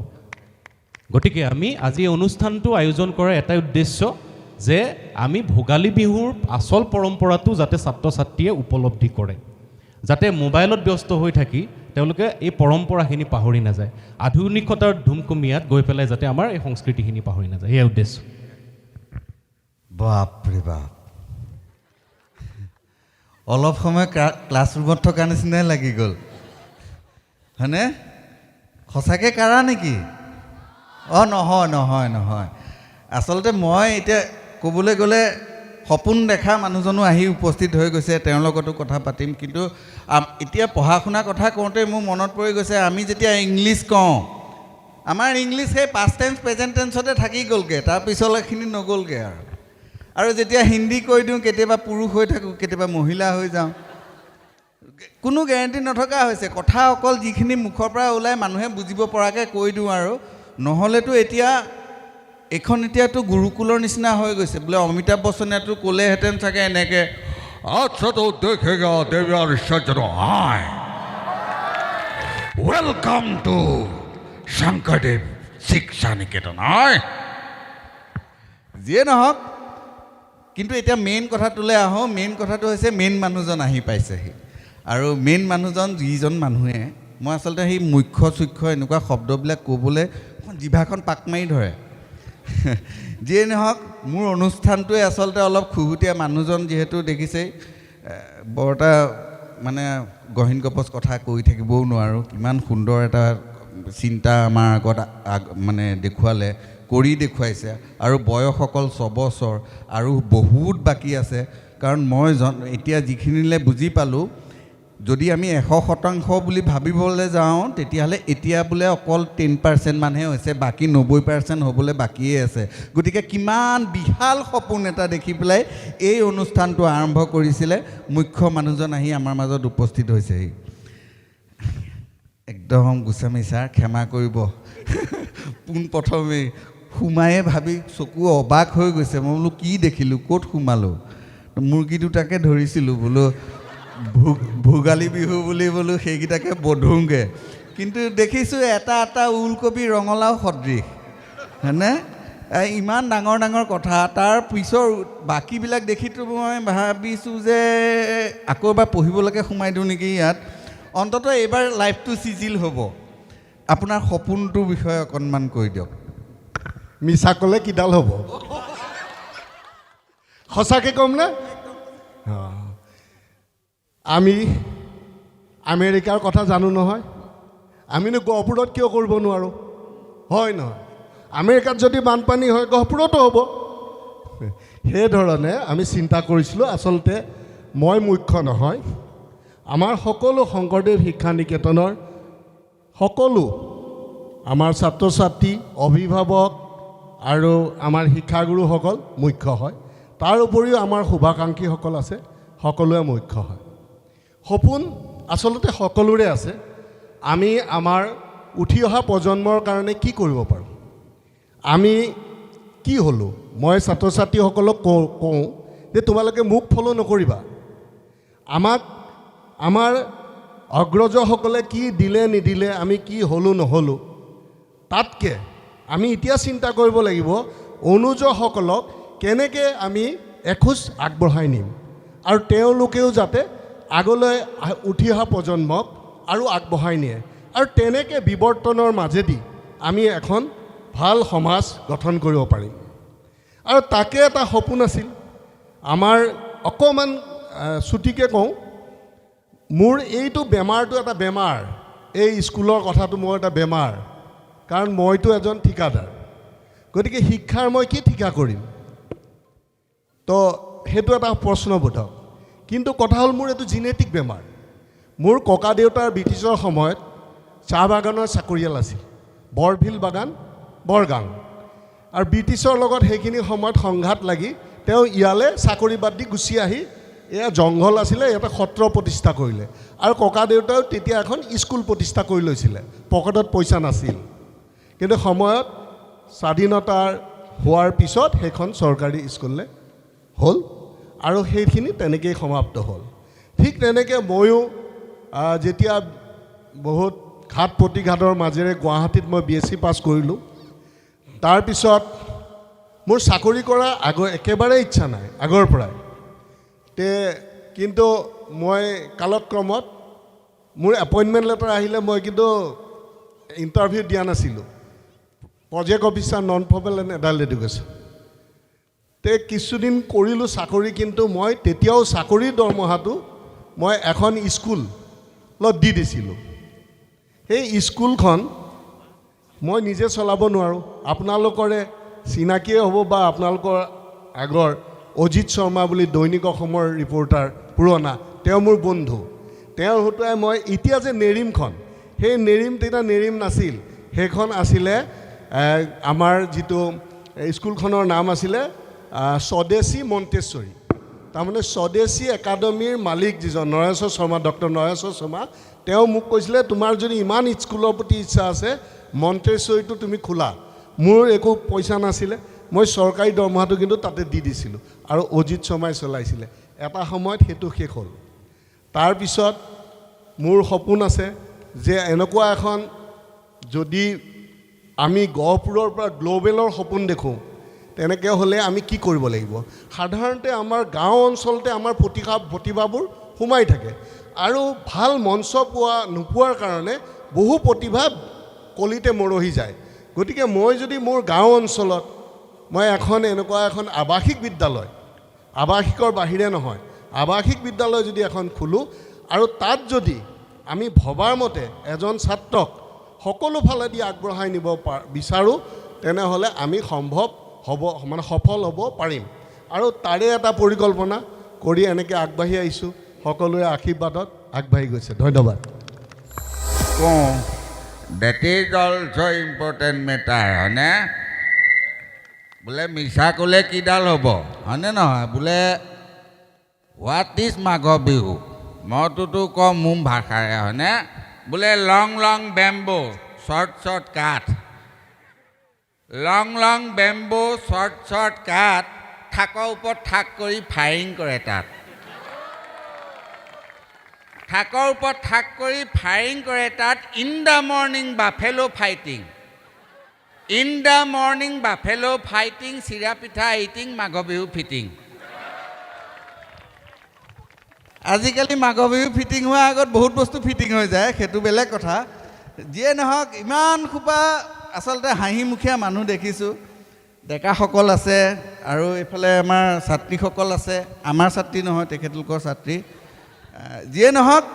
গতিকে আমি আজি এই অনুষ্ঠানটো আয়োজন কৰাৰ এটাই উদ্দেশ্য যে আমি ভোগালী বিহুৰ আচল পৰম্পৰাটো যাতে ছাত্ৰ ছাত্ৰীয়ে উপলব্ধি কৰে যাতে মোবাইলত ব্যস্ত হৈ থাকি তেওঁলোকে এই পৰম্পৰাখিনি পাহৰি নাযায় আধুনিকতাৰ ধুমকুমিয়াত গৈ পেলাই যাতে আমাৰ এই সংস্কৃতিখিনি পাহৰি নাযায় এই উদ্দেশ্য বাপৰে বাপ অলপ সময় ক্লাছৰুমত থকা নিচিনাই লাগি গ'ল হয়নে সঁচাকৈ কাৰা নেকি নহয় আচলতে মই এতিয়া ক'বলৈ গ'লে সপোন দেখা মানুহজনো আহি উপস্থিত হৈ গৈছে তেওঁৰ লগতো কথা পাতিম কিন্তু এতিয়া পঢ়া শুনা কথা কওঁতে মোৰ মনত পৰি গৈছে আমি যেতিয়া ইংলিছ কওঁ আমাৰ ইংলিছ সেই পাষ্ট টেন্স প্ৰেজেণ্ট টেন্সতে থাকি গ'লগৈ তাৰপিছলৈখিনি নগ'লগৈ আৰু যেতিয়া হিন্দী কৈ দিওঁ কেতিয়াবা পুৰুষ হৈ থাকোঁ কেতিয়াবা মহিলা হৈ যাওঁ কোনো গেৰেণ্টি নথকা হৈছে কথা অকল যিখিনি মুখৰ পৰা ওলাই মানুহে বুজিব পৰাকৈ কৈ দিওঁ আৰু নহ'লেতো এতিয়াতো গুৰুকুলৰ নিচিনা হৈ গৈছে বোলে অমিতাভ বচ্চনেতো ক'লেহেঁতেন চাগে এনেকৈ আচ্ছা তো দেখেগা দেৱীৰ সজ্জন হাই ৱেলকাম টু শংকৰদেৱ শিক্ষা নিকেতন হাই যিয়ে নহওক কিন্তু এতিয়া মেইন কথাটোলৈ আহোঁ মেইন কথাটো হৈছে মেইন মানুহজন আহি পাইছেহি আৰু মেইন মানুহজন যিজন মানুহে মই আচলতে সেই মুখ্য চুখ্য এনেকুৱা শব্দবিলাক ক'বলৈ জিভাখন পাক মাৰি ধৰে যিয়ে নহওক মোৰ অনুষ্ঠানটোৱে আচলতে অলপ খুহুতীয়া মানুহজন যিহেতু দেখিছেই বৰ এটা মানে গহীন গপচ কথা কৈ থাকিবও নোৱাৰোঁ কিমান সুন্দৰ এটা চিন্তা আমাৰ আগত মানে দেখুৱালে কৰি দেখুৱাইছে আৰু বয়স অকল 6 বছৰ আৰু বহুত বাকী আছে কাৰণ মই এতিয়া যিখিনিলৈ বুজি পালোঁ যদি আমি 100% বুলি ভাবিবলৈ যাওঁ তেতিয়াহ'লে এতিয়া বোলে অকল 10% মানহে হৈছে বাকী 90% হ'বলৈ বাকীয়ে আছে গতিকে কিমান বিশাল সপোন এটা দেখি পেলাই এই অনুষ্ঠানটো আৰম্ভ কৰিছিলে মুখ্য মানুহজন আহি আমাৰ মাজত উপস্থিত হৈছেহি একদম গোস্বামী ছাৰ ক্ষমা কৰিব পোনপ্ৰথমেই সোমায়ে ভাবি চকু অবাক হৈ গৈছে মই বোলো কি দেখিলোঁ ক'ত সোমালোঁ মুৰ্গী দুটাকে ধৰিছিলোঁ বোলো ভোগালী বিহু বুলি বোলো সেইকেইটাকে বধোংগে, কিন্তু দেখিছোঁ এটা এটা ওলকবি ৰঙালাও সদৃশ, হয়নে? ইমান ডাঙৰ ডাঙৰ কথা, তাৰ পিছৰ বাকীবিলাক দেখিতো মই ভাবিছোঁ যে আকৌ এবাৰ পঢ়িবলৈকে সোমাই দিওঁ নেকি ইয়াত। অন্ততঃ এইবাৰ লাইফটো চিজিল হ'ব। আপোনাৰ সপোনটোৰ বিষয়ে অকণমান কৈ দিয়ক। মিছা ক'লে কিডাল হ'ব, সঁচাকৈ ক'ম নে? আমি আমেৰিকাৰ কথা জানো নহয়, আমিনো গহপুৰত কিয় কৰিব নোৱাৰোঁ? হয় নহয়? আমেৰিকাত যদি বানপানী হয় গহপুৰতো হ'ব। সেইধৰণে আমি চিন্তা কৰিছিলোঁ। আচলতে মই মুখ্য নহয়, আমাৰ সকলো শংকৰদেৱ শিক্ষা নিকেতনৰ সকলো আমাৰ ছাত্ৰ ছাত্ৰী, অভিভাৱক আৰু আমাৰ শিক্ষাগুৰুসকল মুখ্য হয়। তাৰ উপৰিও আমাৰ শুভাকাংক্ষীসকল আছে, সকলোৱে মুখ্য হয়। সপোন আচলতে সকলোৰে আছে। আমি আমাৰ উঠি অহা প্ৰজন্মৰ কাৰণে কি কৰিব পাৰোঁ? আমি কি হ'লোঁ? মই ছাত্ৰ ছাত্ৰীসকলক কওঁ যে তোমালোকে মোক ফ'ল' নকৰিবা। আমাক আমাৰ অগ্ৰজসকলে কি দিলে নিদিলে, আমি কি হ'লোঁ নহ'লোঁ, তাতকৈ আমি এতিয়া চিন্তা কৰিব লাগিব অনুজসকলক কেনেকৈ আমি এখোজ আগবঢ়াই নিম আৰু তেওঁলোকেও যাতে আগলৈ উঠি অহা প্ৰজন্মক আৰু আগবঢ়াই নিয়ে, আৰু তেনেকৈ বিৱৰ্তনৰ মাজেদি আমি এখন ভাল সমাজ গঠন কৰিব পাৰিম। আৰু তাকে এটা সপোন আছিল আমাৰ। অকণমান চুটিকৈ কওঁ, মোৰ এইটো বেমাৰটো এটা বেমাৰ, এই স্কুলৰ কথাটো মোৰ এটা বেমাৰ, কাৰণ মইতো এজন ঠিকাদাৰ। গতিকে শিক্ষাৰ মই কি ঠিকা কৰিম? তো সেইটো এটা প্ৰশ্নবোধক। কিন্তু কথা হ'ল মোৰ এইটো জিনেটিক বেমাৰ। মোৰ ককা দেউতাৰ ব্ৰিটিছৰ সময়ত চাহ বাগানৰ চাকৰিয়াল আছিল, বৰভিল বাগান, বৰগাং। আৰু ব্ৰিটিছৰ লগত সেইখিনি সময়ত সংঘাত লাগি তেওঁ ইয়ালৈ চাকৰি বাদ দি গুচি আহি, এয়া জংঘল আছিলে, ইয়াতে সত্ৰ প্ৰতিষ্ঠা কৰিলে। আৰু ককা দেউতাও তেতিয়া এখন স্কুল প্ৰতিষ্ঠা কৰি লৈছিলে, পকেটত পইচা নাছিল। কিন্তু সময়ত স্বাধীনতাৰ হোৱাৰ পিছত সেইখন চৰকাৰী স্কুললৈ হ'ল আৰু সেইখিনি তেনেকৈয়ে সমাপ্ত হ'ল। ঠিক তেনেকৈ ময়ো যেতিয়া বহুত ঘাত প্ৰতিঘাতৰ মাজেৰে গুৱাহাটীত মই BSc পাছ কৰিলোঁ, তাৰপিছত মোৰ চাকৰি কৰা একেবাৰে ইচ্ছা নাই আগৰ পৰাই। কিন্তু মই কালক্ৰমত মোৰ এপইণ্টমেণ্ট লেটাৰ আহিলে মই কিন্তু ইণ্টাৰভিউ দিয়া নাছিলোঁ। Project officer, non formal and adult education. কিছুদিন কৰিলোঁ চাকৰি, কিন্তু মই তেতিয়াও চাকৰিৰ দৰমহাটো মই এখন স্কুলত দি দিছিলোঁ। সেই স্কুলখন মই নিজে চলাব নোৱাৰোঁ। আপোনালোকৰে চিনাকিয়ে হ'ব বা আপোনালোকৰ আগৰ অজিত শৰ্মা বুলি দৈনিক অসমৰ ৰিপৰ্টাৰ পুৰণা, তেওঁ মোৰ বন্ধু। তেওঁৰ হতুৱাই মই এতিয়া যে নেৰিমখন, সেই নেৰিম তেতিয়া নেৰিম নাছিল, সেইখন আছিলে আমাৰ যিটো স্কুলখনৰ নাম আছিলে স্বদেশী মন্তেশ্বৰী। তাৰমানে স্বদেশী একাডেমীৰ মালিক যিজন নৰেশ্বৰ শৰ্মা, ডক্টৰ নৰেশ্বৰ শৰ্মা, তেওঁ মোক কৈছিলে তোমাৰ যদি ইমান স্কুলৰ প্ৰতি ইচ্ছা আছে মন্তেশ্বৰীটো তুমি খোলা। মোৰ একো পইচা নাছিলে, মই চৰকাৰী দৰমহাটো কিন্তু তাতে দি দিছিলোঁ আৰু অজিত শৰ্মাই চলাইছিলে। এটা সময়ত সেইটো শেষ হ'ল। তাৰপিছত মোৰ সপোন আছে যে এনেকুৱা এখন, যদি আমি গহপুৰৰ পৰা গ্ল'বেলৰ সপোন দেখোঁ, তেনেকৈ হ'লে আমি কি কৰিব লাগিব? সাধাৰণতে আমাৰ গাঁও অঞ্চলতে আমাৰ প্ৰতিভাবোৰ সোমাই থাকে আৰু ভাল মঞ্চ নোপোৱাৰ কাৰণে বহু প্ৰতিভা কলিতে মৰহি যায়। গতিকে মই যদি মোৰ গাঁও অঞ্চলত মই এনেকুৱা এখন আৱাসিক বিদ্যালয়, আৱাসিকৰ বাহিৰে নহয়, আৱাসিক বিদ্যালয় যদি এখন খোলোঁ আৰু তাত যদি আমি ভবাৰ মতে এজন ছাত্ৰক সকলো ফালেদি আগবঢ়াই নিব বিচাৰোঁ, তেনেহ'লে আমি সফল হ'ব পাৰিম। আৰু তাৰে এটা পৰিকল্পনা কৰি এনেকৈ আগবাঢ়ি আহিছোঁ। সকলোৰে আশীৰ্বাদত আগবাঢ়ি গৈছে। ধন্যবাদ। কওঁ, date is also' important matter, হয়নে? বোলে মিছা ক'লে কিডাল হ'ব, হয়নে নহয়? বোলে হোৱাট ইজ মাঘ বিহু, মইতোতো কওঁ মোৰ ভাষাৰে, হয়নে? বোলে long long bamboo, short short কাঠ। Long long bamboo, short short কাঠ, থাকৰ ওপৰত থাক কৰি ফায়াৰিং কৰে তাত। থাকৰ ওপৰত থাক কৰি ফায়াৰিং কৰে তাত in the morning buffalo fighting in the morning buffalo fighting চিৰা পিঠা ইটিং মাঘ বিহু ফিটিং আজিকালি মাঘ বিহু ফিটিং হোৱাৰ আগত বহুত বস্তু ফিটিং হৈ যায়, সেইটো বেলেগ কথা। যিয়ে নহওক ইমান সোপা আচলতে হাঁহিমুখীয়া মানুহ দেখিছোঁ, ডেকাসকল আছে আৰু এইফালে আমাৰ ছাত্ৰীসকল আছে, আমাৰ ছাত্ৰী নহয় তেখেতলোকৰ ছাত্ৰী। যিয়ে নহওক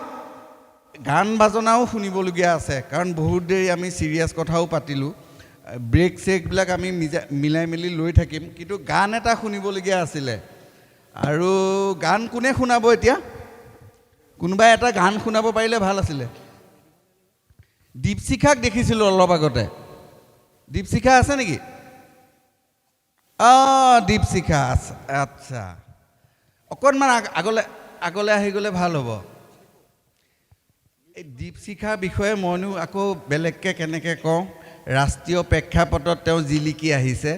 গান বাজনাও শুনিবলগীয়া আছে, কাৰণ বহুত দেৰি আমি চিৰিয়াছ কথাও পাতিলোঁ, ব্ৰেক চেকবিলাক আমি মিলাই মেলি লৈ থাকিম, কিন্তু গান এটা শুনিবলগীয়া আছিলে। আৰু গান কোনে শুনাব এতিয়া? কোনোবাই এটা গান শুনাব পাৰিলে ভাল আছিলে। দীপশিখাক দেখিছিলোঁ অলপ আগতে। দীপশিখা আছে নেকি? দীপশিখা আচ্ছা, অকণমান আগলৈ আহি গ'লে ভাল হ'ব। এই দীপশিখাৰ বিষয়ে মইনো আকৌ বেলেগকৈ কেনেকৈ কওঁ, ৰাষ্ট্ৰীয় প্ৰেক্ষাপটত তেওঁ জিলিকি আহিছে,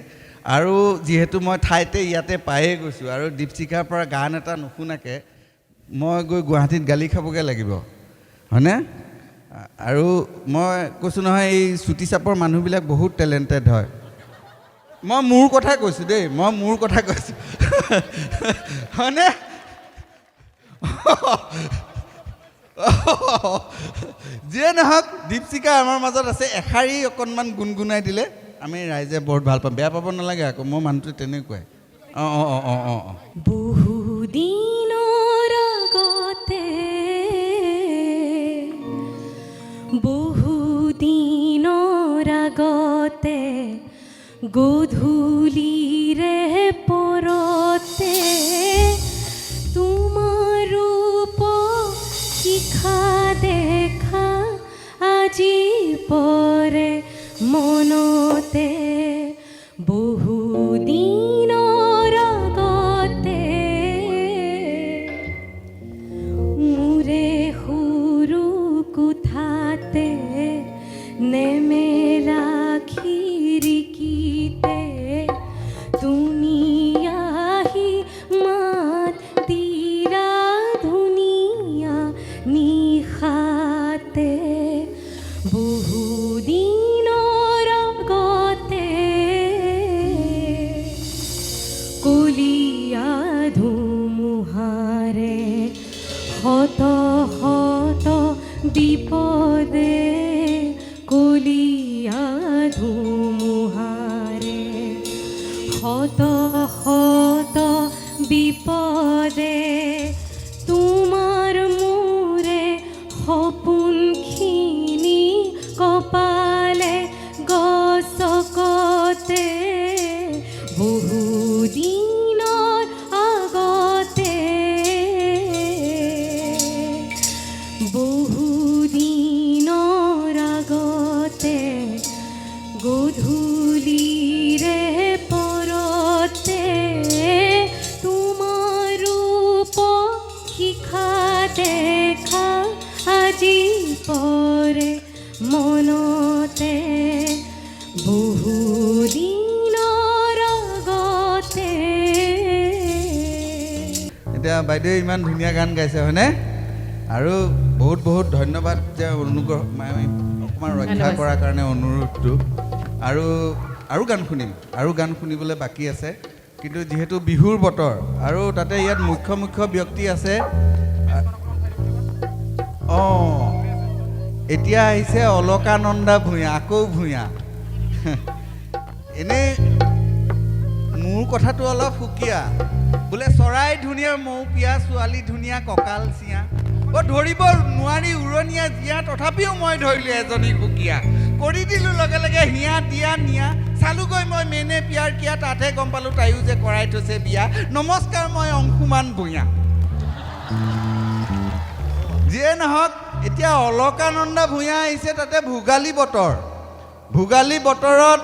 আৰু যিহেতু মই ঠাইতে ইয়াতে পায়ে গৈছোঁ, আৰু দীপশিখাৰ পৰা গান এটা নুশুনাকৈ মই গৈ গুৱাহাটীত গালি খাবগৈ লাগিব, হয়নে? আৰু মই কৈছোঁ নহয়, এই চুটি চাপৰ মানুহবিলাক বহুত টেলেণ্টেড হয়। মই মোৰ কথা কৈছোঁ দেই, মই মোৰ কথা কৈছোঁ, হয়নে? যিয়ে নহওক দীপশিখা আমাৰ মাজত আছে, এষাৰী অকণমান গুণগুণাই দিলে আমি ৰাইজে বহুত ভাল পাম। বেয়া পাব নালাগে আকৌ, মোৰ মানুহটো তেনেকুৱাই। বহুদিনৰ আগতে গধূলিৰে পৰতে তোমাৰ ৰূপ শিখা দেখা আজি পৰে মনতে। বহুদিনৰ আগতে মোৰে সৰু কোঠাতে নেমেলা খিৰিকীতে তুমি আহি মাত দিলা ধুনীয়া নিশাতে। বহুদিনৰ আগতে কলীয়া ধুমুহাৰে শত শত বিপদে, কলীয়া ধুমুহাৰে শত শত বিপদে তোমাৰ মোৰে সপোনখিনি কপালে গছকতে। বহুদিনৰ আগতে বহুদিনৰ আগতে গধূলিৰে পৰতে তোমাৰ ৰূপ শিখা দেখা আজি পৰে মনতে। বহুদিনৰ আগতে। এতিয়া বাইদেৱে ইমান ধুনীয়া গান গাইছে, হয়নে? আৰু বহুত বহুত ধন্যবাদ যে অনুগ্ৰহ অকণমান ৰক্ষা কৰাৰ কাৰণে অনুৰোধটো। আৰু গান শুনিম, আৰু গান শুনিবলৈ বাকী আছে, কিন্তু যিহেতু বিহুৰ বতৰ আৰু তাতে ইয়াত মুখ্য মুখ্য ব্যক্তি আছে। এতিয়া আহিছে অলকানন্দা ভূঞা, আকৌ ভূঞা। এনেই মোৰ কথাটো অলপ সুকীয়া, বোলে চৰাই ধুনীয়া মৌপিয়া, ছোৱালী ধুনীয়া কঁকাল চিয়া, ধৰিব নোৱাৰি উৰণীয়া জীয়া, তথাপিও মই ধৰিলোঁ এজনী সুকীয়া, কৰি দিলোঁ লগে লগে হিয়া দিয়া নিয়া, চালোগৈ মই মেনে পিয়াৰ কিয়া, তাতহে গম পালোঁ তাইও যে কৰাই থৈছে বিয়া। নমস্কাৰ, মই অংশুমান ভূঞা। যিয়ে নহওক এতিয়া অলকানন্দা ভূঞা আহিছে, তাতে ভোগালী বতৰ। ভোগালী বতৰত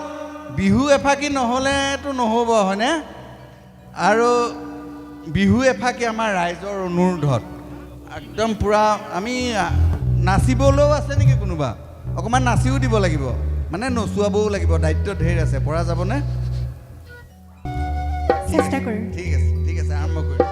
বিহু এফাকি নহ'লেতো নহ'ব, হয়নে? আৰু বিহু এফাকি আমাৰ ৰাইজৰ অনুৰোধত একদম পূৰা আমি নাচিবলৈও আছে নেকি কোনোবা? অকণমান নাচিও দিব লাগিব, মানে নচুৱাবও লাগিব, দায়িত্ব ঢেৰ আছে। পৰা যাবনে? চেষ্টা কৰিম। ঠিক আছে, ঠিক আছে, আৰম্ভ কৰিম।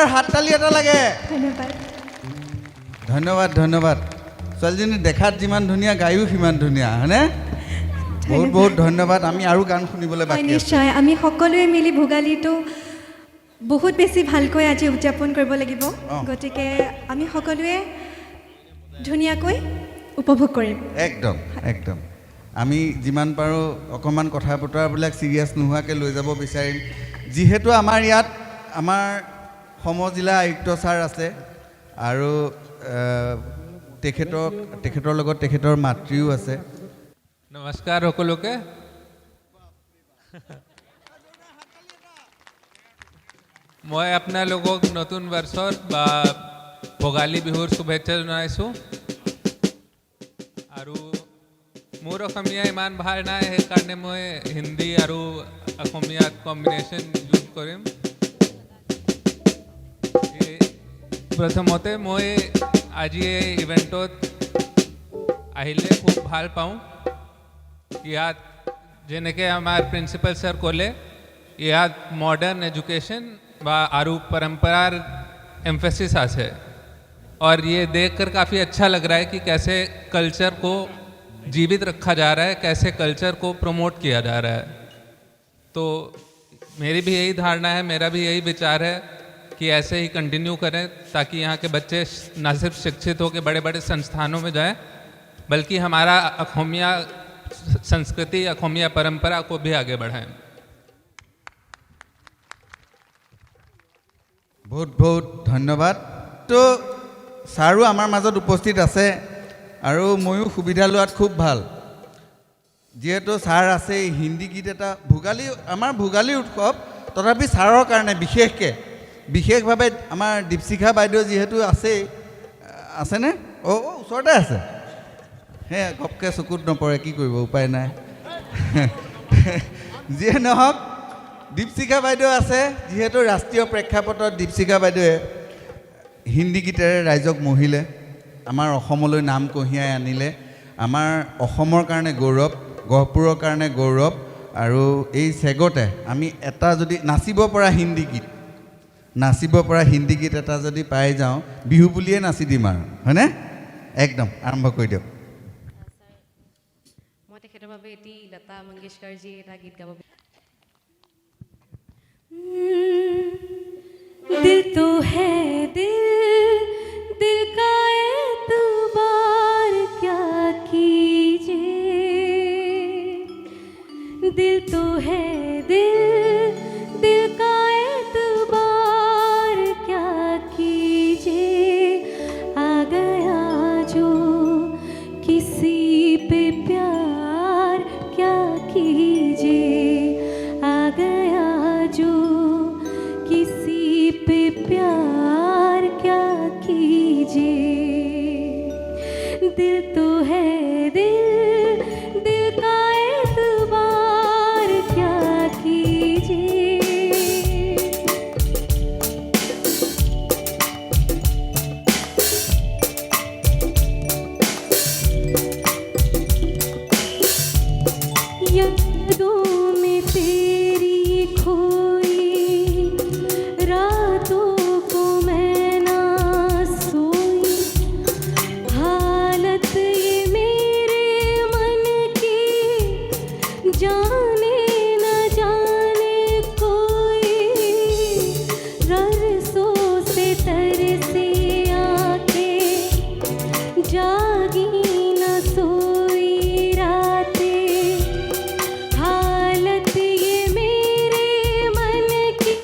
জোৰদাৰ হাততালি এটা লাগে ধন্যবাদ। ধন্যবাদ ধন্যবাদ ছোৱালীজনী দেখাত যিমান ধুনীয়া গায়ো সিমান ধুনীয়া হয়নে বহুত বহুত ধন্যবাদ আমি আৰু গান শুনিবলৈ হয় বাকী আছে নিশ্চয় আমি সকলোৱে মিলি ভোগালীটো বহুত বেছি ভালকৈ আজি উদযাপন কৰিব লাগিব গতিকে আমি সকলোৱে ধুনীয়াকৈ উপভোগ কৰিম একদম একদম আমি যিমান পাৰোঁ অকণমান কথা বতৰাবিলাক চিৰিয়াছ নোহোৱাকৈ লৈ যাব বিচাৰিম যিহেতু আমাৰ ইয়াত আমাৰ সমজিলা আয়ুক্ত ছাৰ আছে আৰু তেখেতৰ লগত তেখেতৰ মাতৃও আছে নমস্কাৰ সকলোকে মই আপোনালোকক নতুন বৰ্ষৰ বা ভোগালী বিহুৰ শুভেচ্ছা জনাইছোঁ আৰু মোৰ অসমীয়া ইমান ভাল নাই সেইকাৰণে মই হিন্দী আৰু অসমীয়াত কম্বিনেশ্যন ইউজ কৰিম প্ৰথমতে মই আজি এই ইভেণ্টত আহিলে খুব ভাল পাওঁ ইয়াত যেনেকৈ আমাৰ প্ৰিন্সিপাল ছাৰ ক'লে ইয়াত মডাৰ্ন এডুকেशन বা आरू परंपरार एम्फेसिस है और ये देखकर काफ़ी अच्छा लग रहा है कि कैसे कल्चर को जीवित रखा जा रहा है कैसे कल्चर को प्रमोट किया जा रहा है तो मेरी भी यही धारणा है मेरा भी यही विचार है कि ऐसे ही कंटिन्यू करें ताकि यहाँ के बच्चे न सिर्फ शिक्षित होकर बड़े बड़े संस्थानों में जाएं बल्कि हमारा अखोमिया संस्कृति अखोमिया परंपरा को भी आगे बढ़ाएं বহুত বহুত ধন্যবাদ তো ছাৰো আমাৰ মাজত উপস্থিত আছে আৰু ময়ো সুবিধা লোৱাত খুব ভাল যিহেতু ছাৰ আছে হিন্দী গীত এটা আমাৰ ভোগালী উৎসৱ তথাপি ছাৰৰ কাৰণে বিশেষভাৱে আমাৰ দীপশিখা বাইদেউ যিহেতু আছেনে ওচৰতে আছে হে ঘপকৈ চকুত নপৰে কি কৰিব উপায় নাই যিয়ে নহওক দীপশিখা বাইদেউ আছে যিহেতু ৰাষ্ট্ৰীয় প্ৰেক্ষাপটত দীপশিখা বাইদেৱে হিন্দী গীতেৰে ৰাইজক মোহিলে আমাৰ অসমলৈ নাম কঢ়িয়াই আনিলে আমাৰ অসমৰ কাৰণে গৌৰৱ গহপুৰৰ কাৰণে গৌৰৱ আৰু এই চেগতে আমি এটা যদি নাচিব পৰা হিন্দী গীত এটা যদি পাই যাওঁ বিহু বুলিয়ে নাচি দিম আৰু হয়নে একদম আৰম্ভ কৰি দিয়ক মই তেখেতৰ বাবে এটি লতা মংগেশকাৰজী এটা গীত গাব दिल तो है दिल का एतबार क्या कीजिए दिल तो है दिल का एतबार क्या कीजिए आ गया जो किसी पे प्यार क्या कीजिए आ गया जो किसी पे प्यार क्या कीजिए दिल तो है दिल का एतबार क्या कीजिए यादों में तेरी खोई रातों को मैं ना सोई हालत ये मेरे मन की जाने न जाने कोई ररसों से तरसी आंखें जागी न सोई रातें हालत ये मेरे मन की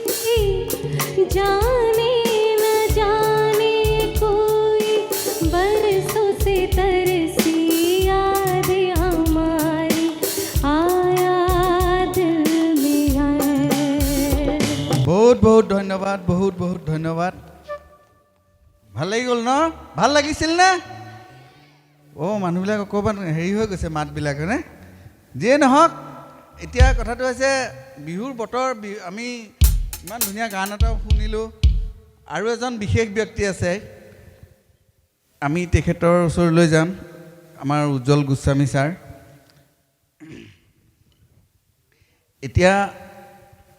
जाने न जाने कोई बरसों से तरसी याद हमारी आया दिल में है বহুত বহুত ধন্যবাদ বহুত ধন্যবাদ ভাল লাগি গ'ল ন ভাল লাগিছিল নে মানুহবিলাক অকণমান হেৰি হৈ গৈছে মাতবিলাক হয়নে যিয়ে নহওক এতিয়া কথাটো হৈছে বিহুৰ বতৰ আমি ইমান ধুনীয়া গান এটা শুনিলোঁ আৰু এজন বিশেষ ব্যক্তি আছে আমি তেখেতৰ ওচৰলৈ যাম আমাৰ উজ্জ্বল গোস্বামী ছাৰ এতিয়া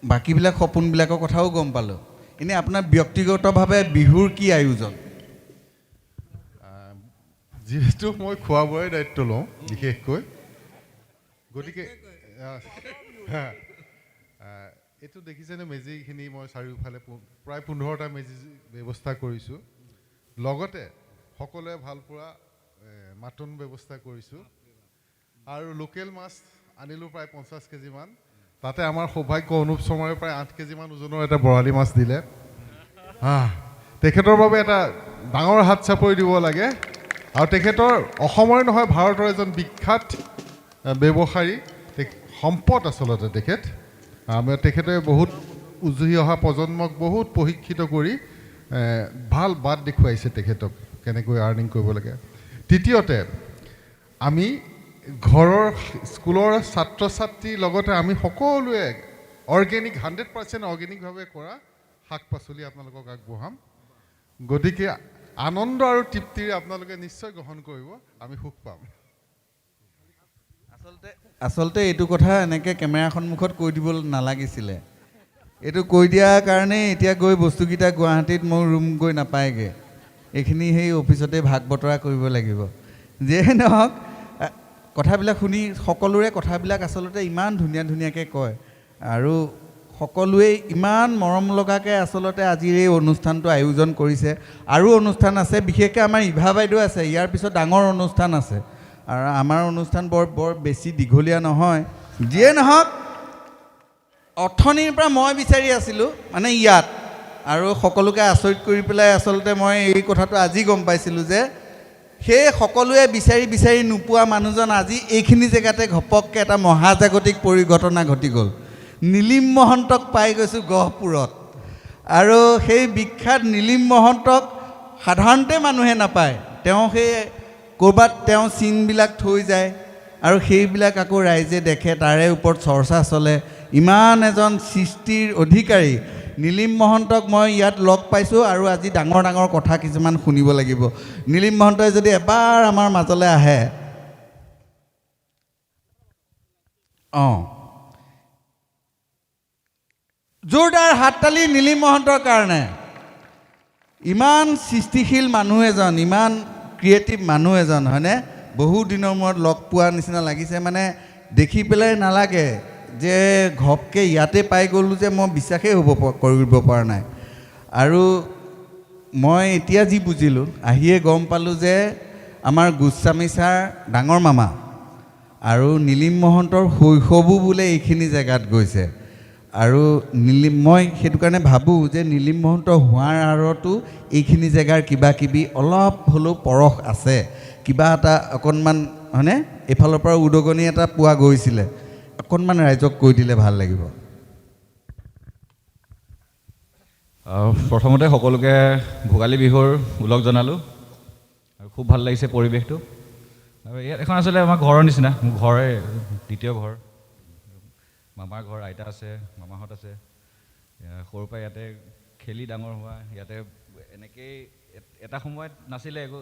বাকীবিলাক সপোনবিলাকৰ কথাও গম পালোঁ এনেই আপোনাৰ ব্যক্তিগতভাৱে বিহুৰ কি আয়োজন? যিহেতু মই খোৱা বোৱাৰ দায়িত্ব লওঁ বিশেষকৈ, গতিকে এইটো দেখিছেনে মেজিখিনি মই চাৰিওফালে প্ৰায় 15টা মেজি ব্যৱস্থা কৰিছোঁ। লগতে সকলোৱে ভাল পোৱা মাটন ব্যৱস্থা কৰিছোঁ আৰু লোকেল মাছ আনিলোঁ প্ৰায় 50 কেজিমান। তাতে আমাৰ সৌভাগ্য অনুপ শৰ্মাৰে প্ৰায় 8 কেজিমান ওজনৰ এটা বৰালি মাছ দিলে। তেখেতৰ বাবে এটা ডাঙৰ হাত চাপৰি দিব লাগে। আৰু তেখেতৰ অসমৰে নহয় ভাৰতৰ এজন বিখ্যাত ব্যৱসায়ী, সম্পদ আচলতে তেখেত। তেখেতে বহুত উজুহি অহা প্ৰজন্মক বহুত প্ৰশিক্ষিত কৰি ভাল বাট দেখুৱাইছে তেখেতক কেনেকৈ আৰ্নিং কৰিব লাগে। তৃতীয়তে আমি ঘৰৰ স্কুলৰ ছাত্ৰ ছাত্ৰীৰ লগতে আমি সকলোৱে অৰ্গেনিক 100% অৰ্গেনিকভাৱে কৰা শাক পাচলি আপোনালোকক আগবঢ়াম। গতিকে আনন্দ আৰু তৃপ্তিৰে আপোনালোকে নিশ্চয় গ্ৰহণ কৰিব, আমি সুখ পাম। আচলতে এইটো কথা এনেকৈ কেমেৰাৰ সন্মুখত কৈ দিব নালাগিছিলে। এইটো কৈ দিয়াৰ কাৰণে এতিয়া গৈ বস্তুকেইটা গুৱাহাটীত মোৰ ৰুম গৈ নাপায়গৈ, এইখিনি সেই অফিচতে ভাগ বতৰা কৰিব লাগিব। যিয়ে নহওক কথাবিলাক শুনি সকলোৰে কথাবিলাক আচলতে ইমান ধুনীয়া ধুনীয়াকৈ কয় আৰু সকলোৱে ইমান মৰম লগাকৈ আচলতে আজিৰ এই অনুষ্ঠানটো আয়োজন কৰিছে। আৰু অনুষ্ঠান আছে, বিশেষকৈ আমাৰ ইভা বাইদেউ আছে, ইয়াৰ পিছত ডাঙৰ অনুষ্ঠান আছে আৰু আমাৰ অনুষ্ঠান বৰ বেছি দীঘলীয়া নহয়। যিয়ে নহওক অথনিৰ পৰা মই বিচাৰি আছিলোঁ মানে ইয়াত, আৰু সকলোকে আচৰিত কৰি পেলাই আচলতে মই এই কথাটো আজি গম পাইছিলোঁ যে সেই সকলোৱে বিচাৰি বিচাৰি নোপোৱা মানুহজন আজি এইখিনি জেগাতে ঘপককৈ এটা মহাজাগতিক পৰিঘটনা ঘটি গ'ল। নীলিম মহন্তক পাই গৈছোঁ গহপুৰত, আৰু সেই বিখ্যাত নীলিম মহন্তক সাধাৰণতে মানুহে নাপায়। তেওঁ সেই ক'ৰবাত তেওঁ চিনবিলাক থৈ যায় আৰু সেইবিলাক আকৌ ৰাইজে দেখে, তাৰে ওপৰত চৰ্চা চলে। ইমান এজন সৃষ্টিৰ অধিকাৰী নীলিম মহন্তক মই ইয়াত লগ পাইছোঁ আৰু আজি ডাঙৰ ডাঙৰ কথা কিছুমান শুনিব লাগিব। নীলিম মহন্তই যদি এবাৰ আমাৰ মাজলৈ আহে। জোৰদাৰ হাততালি নীলিম মহন্তৰ কাৰণে। ইমান সৃষ্টিশীল মানুহ এজন, ইমান ক্ৰিয়েটিভ মানুহ এজন, হয়নে? বহু দিনৰ মূৰত লগ পোৱাৰ নিচিনা লাগিছে, মানে দেখি পেলাই নালাগে যে ঘপকৈ ইয়াতে পাই গ'লোঁ যে মই বিশ্বাসেই কৰিব পৰা নাই। আৰু মই এতিয়া যি বুজিলোঁ, আহিয়ে গম পালোঁ যে আমাৰ গোস্বামী ছাৰ ডাঙৰ মামা আৰু নীলিম মহন্তৰ শৈশৱো বোলে এইখিনি জেগাত গৈছে। আৰু মই সেইটো কাৰণে ভাবোঁ যে নীলিম মহন্ত হোৱাৰ আঁৰতো এইখিনি জেগাৰ কিবা কিবি অলপ হ'লেও পৰশ আছে, কিবা এটা অকণমান, হয়নে? এইফালৰ পৰা উদগনি এটা পোৱা গৈছিলে, অকণমান ৰাইজক কৈ দিলে ভাল লাগিব। প্ৰথমতে সকলোকে ভোগালী বিহুৰ ওলগ জনালোঁ আৰু খুব ভাল লাগিছে পৰিৱেশটো। আৰু ইয়াত এখন আচলতে আমাৰ ঘৰৰ নিচিনা, মোৰ ঘৰে দ্বিতীয় ঘৰ। মামাৰ ঘৰ, আইতা আছে, মামাহঁত আছে। সৰুৰ পৰা ইয়াতে খেলি ডাঙৰ হোৱা, ইয়াতে এনেকেই এটা সময়ত নাছিলে, একো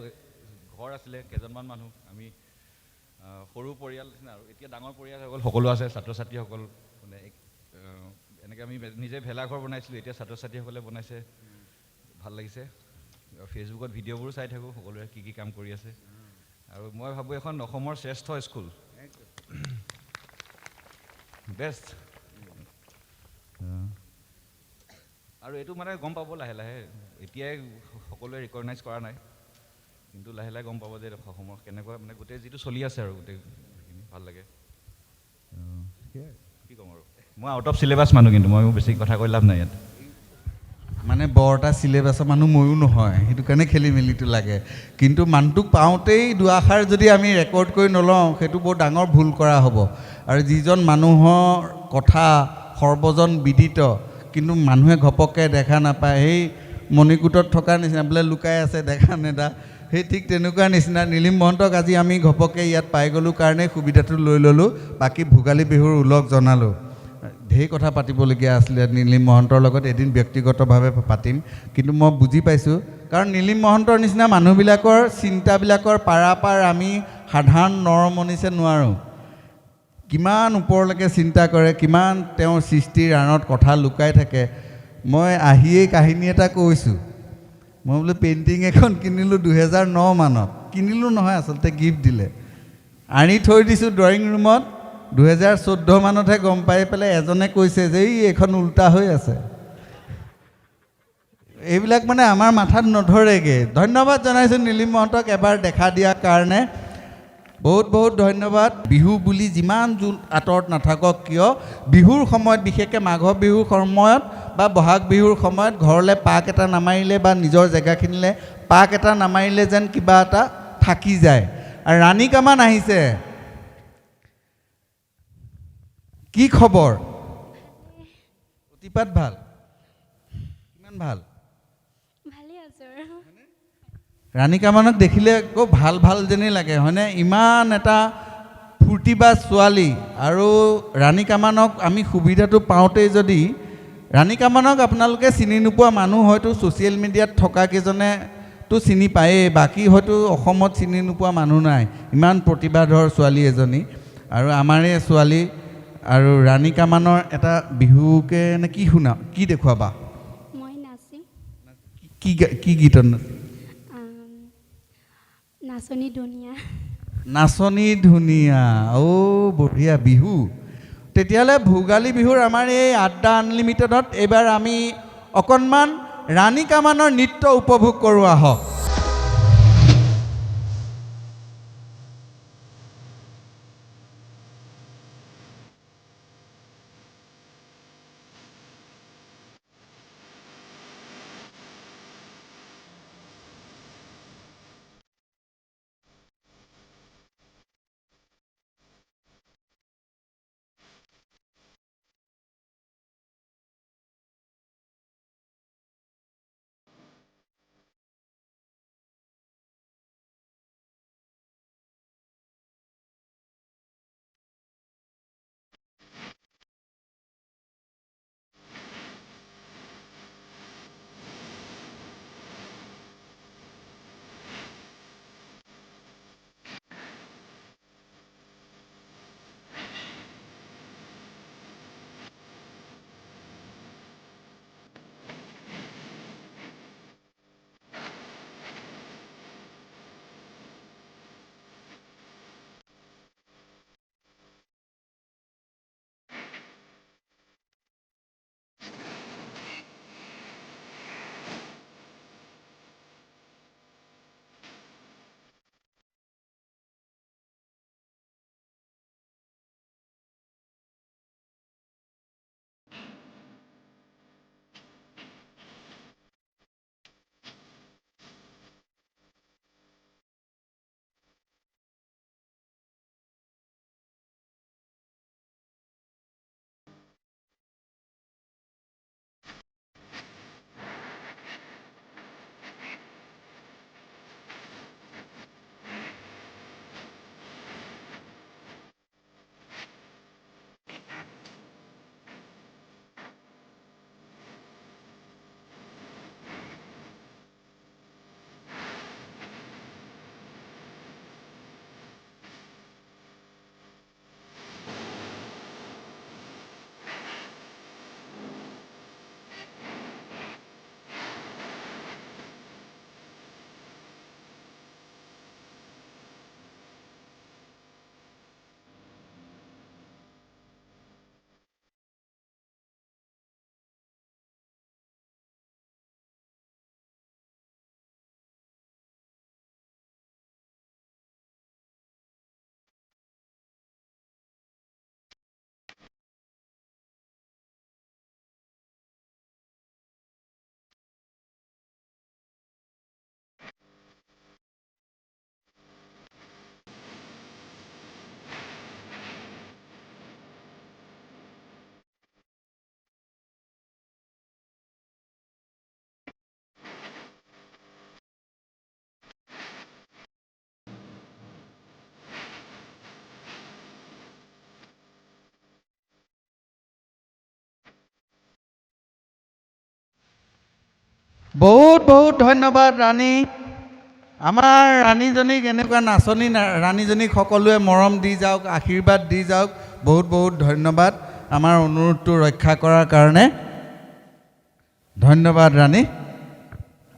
ঘৰ আছিলে কেইজনমান মানুহ, আমি সৰু পৰিয়াল নিচিনা আৰু এতিয়া ডাঙৰ পৰিয়াল হৈ গ'ল, সকলো আছে, ছাত্ৰ ছাত্ৰীসকল মানে এনেকৈ আমি নিজে ভেলাঘৰ বনাইছিলোঁ, এতিয়া ছাত্ৰ ছাত্ৰীসকলে বনাইছে, ভাল লাগিছে। ফেচবুকত ভিডিঅ'বোৰো চাই থাকোঁ সকলোৱে কি কি কাম কৰি আছে। আৰু মই ভাবোঁ এখন অসমৰ শ্ৰেষ্ঠ স্কুল, বেষ্ট। আৰু এইটো মানে গম পাব লাহে লাহে, এতিয়াই সকলোৱে ৰিকগনাইজ কৰা নাই, কিন্তু লাহে লাহে গম পাব যে অসমৰ কেনেকুৱা মানে গোটেই যিটো চলি আছে আৰু গোটেইখিনি ভাল লাগে। কি ক'ম আৰু, মই আউট অফ চিলেবাছ মানুহ, কিন্তু মই বেছি কথা কৈ লাভ নাই ইয়াত। মানে বৰ এটা চিলেবাছৰ মানুহ ময়ো নহয়, সেইটো কাৰণে খেলি মেলিটো লাগে। কিন্তু মানুহটোক পাওঁতেই দুআষাৰ যদি আমি ৰেকৰ্ড কৰি নলওঁ, সেইটো বৰ ডাঙৰ ভুল কৰা হ'ব। আৰু যিজন মানুহৰ কথা সৰ্বজন বিদিত, কিন্তু মানুহে ঘপককৈ দেখা নাপায়, সেই মণিকূটত থকাৰ নিচিনা, বোলে লুকাই আছে দেখা নেদা, সেই ঠিক তেনেকুৱা নিচিনা। নীলিম মহন্তক আজি আমি ঘপককৈ ইয়াত পাই গ'লোঁ কাৰণে সুবিধাটো লৈ ল'লোঁ, বাকী ভোগালী বিহুৰ ওলগ জনালোঁ। ঢেৰ কথা পাতিবলগীয়া আছিলে নীলিম মহন্তৰ লগত, এদিন ব্যক্তিগতভাৱে পাতিম। কিন্তু মই বুজি পাইছোঁ, কাৰণ নীলিম মহন্তৰ নিচিনা মানুহবিলাকৰ চিন্তাবিলাকৰ পাৰাপাৰ আমি সাধাৰণ নৰমনিছে নোৱাৰোঁ। কিমান ওপৰলৈকে চিন্তা কৰে, কিমান তেওঁৰ সৃষ্টিৰ আঁৰত কথা লুকাই থাকে। মই আহিয়েই কাহিনী এটা কৈছোঁ। মই বোলো পেইণ্টিং এখন কিনিলোঁ 2009 মানত, কিনিলোঁ নহয় আচলতে গিফ্ট দিলে, আনি থৈ দিছোঁ ড্ৰয়িং ৰুমত। 2014 মানতহে গম পাই পেলাই এজনে কৈছে যে এইখন উল্টা হৈ আছে। এইবিলাক মানে আমাৰ মাথাত নধৰেগৈ। ধন্যবাদ জনাইছোঁ নীলিম মহন্তক এবাৰ দেখা দিয়াৰ কাৰণে, বহুত বহুত ধন্যবাদ। বিহু বুলি যিমান যোন আঁতৰত নাথাকক কিয়, বিহুৰ সময়ত বিশেষকৈ মাঘ বিহুৰ সময়ত বা বহাগ বিহুৰ সময়ত ঘৰলৈ পাক এটা নামাৰিলে বা নিজৰ জেগাখিনিলৈ পাক এটা নামাৰিলে যেন কিবা এটা থাকি যায়। আৰু ৰাণী কামান আহিছে, কি খবৰ? অতিপাত ভাল, কিমান ভাল? ৰাণী কামানক দেখিলে আকৌ ভাল ভাল যেনেই লাগে হয়নে? ইমান এটা ফূৰ্তি বা ছোৱালী। আৰু ৰাণী কামানক আমি সুবিধাটো পাওঁতেই, যদি ৰাণী কামানক আপোনালোকে চিনি নোপোৱা মানুহ হয়তো ছ'চিয়েল মিডিয়াত থকা কেইজনেতো চিনি পায়েই, বাকী হয়তো অসমত চিনি নোপোৱা মানুহ নাই। ইমান প্ৰতিভাধৰ ছোৱালী এজনী, আৰু আমাৰে ছোৱালী। আৰু ৰাণী কামানৰ এটা বিহুকে নে কি শুনা, কি দেখুৱাবা? মই নাচিম। কি গীতত? নাচনী ধুনীয়া। নাচনী ধুনীয়া। অ' বঢ়িয়া বিহু। তেতিয়াহ'লে ভোগালী বিহুৰ আমাৰ এই আড্ডা আনলিমিটেডত এইবাৰ আমি অকণমান ৰাণী কামানৰ নৃত্য উপভোগ কৰোঁ আহক। বহুত বহুত ধন্যবাদ ৰাণী। আমাৰ ৰাণীজনীক এনেকুৱা নাচনী ৰাণীজনীক সকলোৱে মৰম দি যাওক, আশীৰ্বাদ দি যাওক। বহুত বহুত ধন্যবাদ আমাৰ অনুৰোধটো ৰক্ষা কৰাৰ কাৰণে। ধন্যবাদ ৰাণী।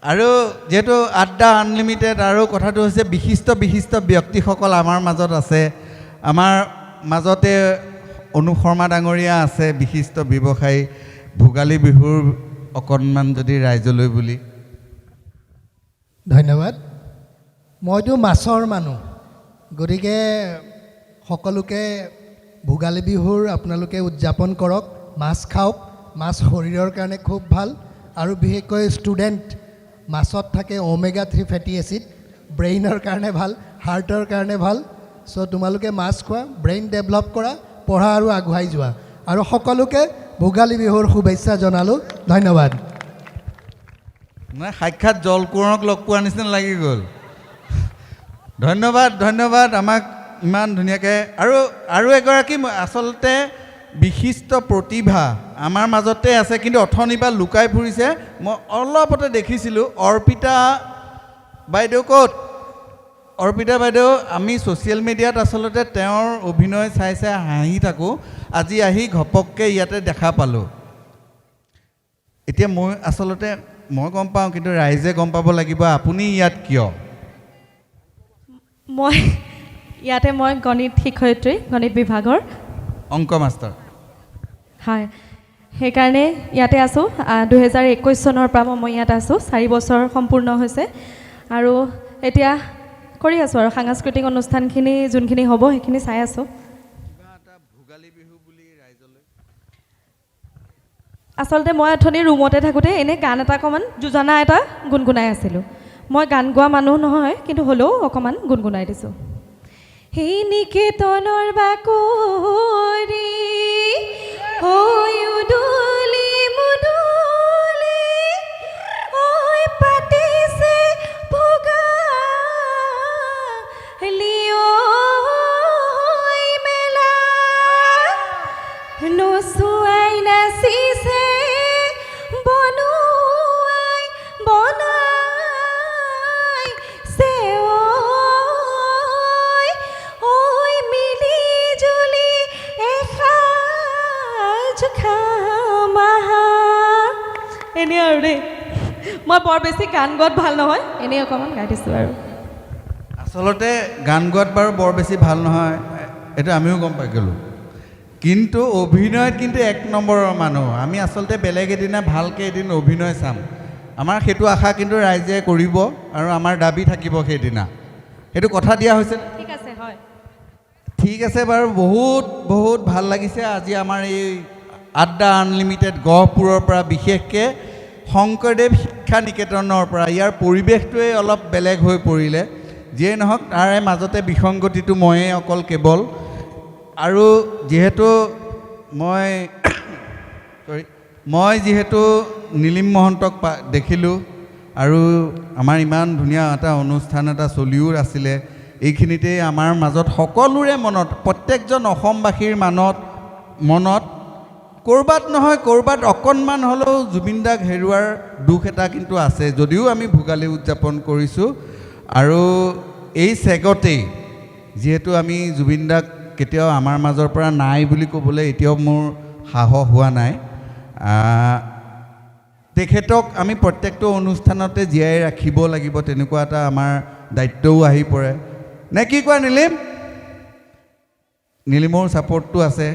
আৰু যিহেতু আড্ডা আনলিমিটেড আৰু কথাটো হৈছে বিশিষ্ট ব্যক্তিসকল আমাৰ মাজত আছে। আমাৰ মাজতে অনু শৰ্মা ডাঙৰীয়া আছে, বিশিষ্ট ব্যৱসায়ী। ভোগালী বিহুৰ অকণমান যদি ৰাইজলৈ বুলি। ধন্যবাদ। মইতো মাছৰ মানুহ, গতিকে সকলোকে ভোগালী বিহুৰ আপোনালোকে উদযাপন কৰক, মাছ খাওক। মাছ শৰীৰৰ কাৰণে খুব ভাল, আৰু বিশেষকৈ ষ্টুডেণ্ট মাছত থাকে ওমেগা-3 ফেটি এচিড, ব্ৰেইনৰ কাৰণে ভাল, হাৰ্টৰ কাৰণে ভাল। চ' তোমালোকে মাছ খোৱা, ব্ৰেইন ডেভেলপ কৰা, পঢ়া আৰু আগুৱাই যোৱা। আৰু সকলোকে ভোগালী বিহুৰ শুভেচ্ছা জনালোঁ। ধন্যবাদ। মানে সাক্ষাৎ জলকোঁৱৰক লগ পোৱাৰ নিচিনা লাগি গ'ল। ধন্যবাদ আমাক ইমান ধুনীয়াকৈ। আৰু এগৰাকী আচলতে বিশিষ্ট প্ৰতিভা আমাৰ মাজতে আছে, কিন্তু অথনিৰ পৰা লুকাই ফুৰিছে। মই অলপতে দেখিছিলোঁ অৰ্পিতা বাইদেউ। ক'ত অৰ্পিতা বাইদেউ? আমি ছ'চিয়েল মিডিয়াত আচলতে তেওঁৰ অভিনয় চাই হাঁহি থাকোঁ। আজি আহি ঘপককৈ ইয়াতে দেখা পালোঁ। এতিয়া মই গম পাওঁ, কিন্তু ৰাইজে গম পাব লাগিব আপুনি ইয়াত কিয়? মই গণিত শিক্ষয়িত্ৰী, গণিত বিভাগৰ অংক মাষ্টাৰ। হয়, সেইকাৰণে ইয়াতে আছোঁ। 2021 চনৰ পৰা মই ইয়াত আছোঁ। 4 বছৰ সম্পূৰ্ণ হৈছে, আৰু এতিয়া কৰি আছোঁ আৰু সাংস্কৃতিক অনুষ্ঠানখিনি যোনখিনি হ'ব সেইখিনি চাই আছোঁ। আচলতে মই অথনি ৰুমতে থাকোঁতে এনেই গান এটা অকণমান যোজনা এটা গুণগুণাই আছিলোঁ। মই গান গোৱা মানুহ নহয়, কিন্তু হ'লেও অকণমান গুণগুণাই দিছোঁ। সেই নিকেতনৰ বাকৰি উদুলি মুদুলি পাতিছে ভোগালী মেলা, নচুৱাই নাচিছে এনেই আৰু দেই। মই বৰ বেছি গান গোৱাত ভাল নহয়, এনেই অকণমান গাই দিছোঁ আৰু। আচলতে গান গোৱাত বাৰু বৰ বেছি ভাল নহয়, এইটো আমিও গম পাই গ'লোঁ, কিন্তু অভিনয়ত কিন্তু 1 নম্বৰৰ মানুহ। আমি আচলতে বেলেগ এদিনা ভালকৈ এদিন অভিনয় চাম। আমাৰ সেইটো আশা কিন্তু ৰাইজে কৰিব, আৰু আমাৰ দাবী থাকিব সেইদিনা। সেইটো কথা দিয়া হৈছে। ঠিক আছে, হয়, ঠিক আছে বাৰু। বহুত ভাল লাগিছে আজি আমাৰ এই আড্ডা আনলিমিটেড গহপুৰৰ পৰা, বিশেষকৈ শংকৰদেৱ শিক্ষা নিকেতনৰ পৰা। ইয়াৰ পৰিৱেশটোৱে অলপ বেলেগ হৈ পৰিলে। যিয়ে নহওক, তাৰে মাজতে বিসংগতিটো ময়েই অকল কেৱল। আৰু যিহেতু মই যিহেতু নীলিম মহন্তক দেখিলোঁ, আৰু আমাৰ ইমান ধুনীয়া এটা অনুষ্ঠান এটা চলিও আছিলে, এইখিনিতে আমাৰ মাজত সকলোৰে মনত, প্ৰত্যেকজন অসমবাসীৰ মনত ক'ৰবাত নহয় ক'ৰবাত অকণমান হ'লেও জুবিন দাক হেৰুৱাৰ দুখ এটা কিন্তু আছে, যদিও আমি ভোগালী উদযাপন কৰিছোঁ। আৰু এই চেগতেই যিহেতু আমি জুবিন দাক কেতিয়াও আমাৰ মাজৰ পৰা নাই বুলি ক'বলৈ এতিয়াও মোৰ সাহস হোৱা নাই। তেখেতক আমি প্ৰত্যেকটো অনুষ্ঠানতে জীয়াই ৰাখিব লাগিব, তেনেকুৱা এটা আমাৰ দায়িত্বও আহি পৰে। নে কি কোৱা নীলিম? নীলিমৰ ছাপৰ্টটো আছে।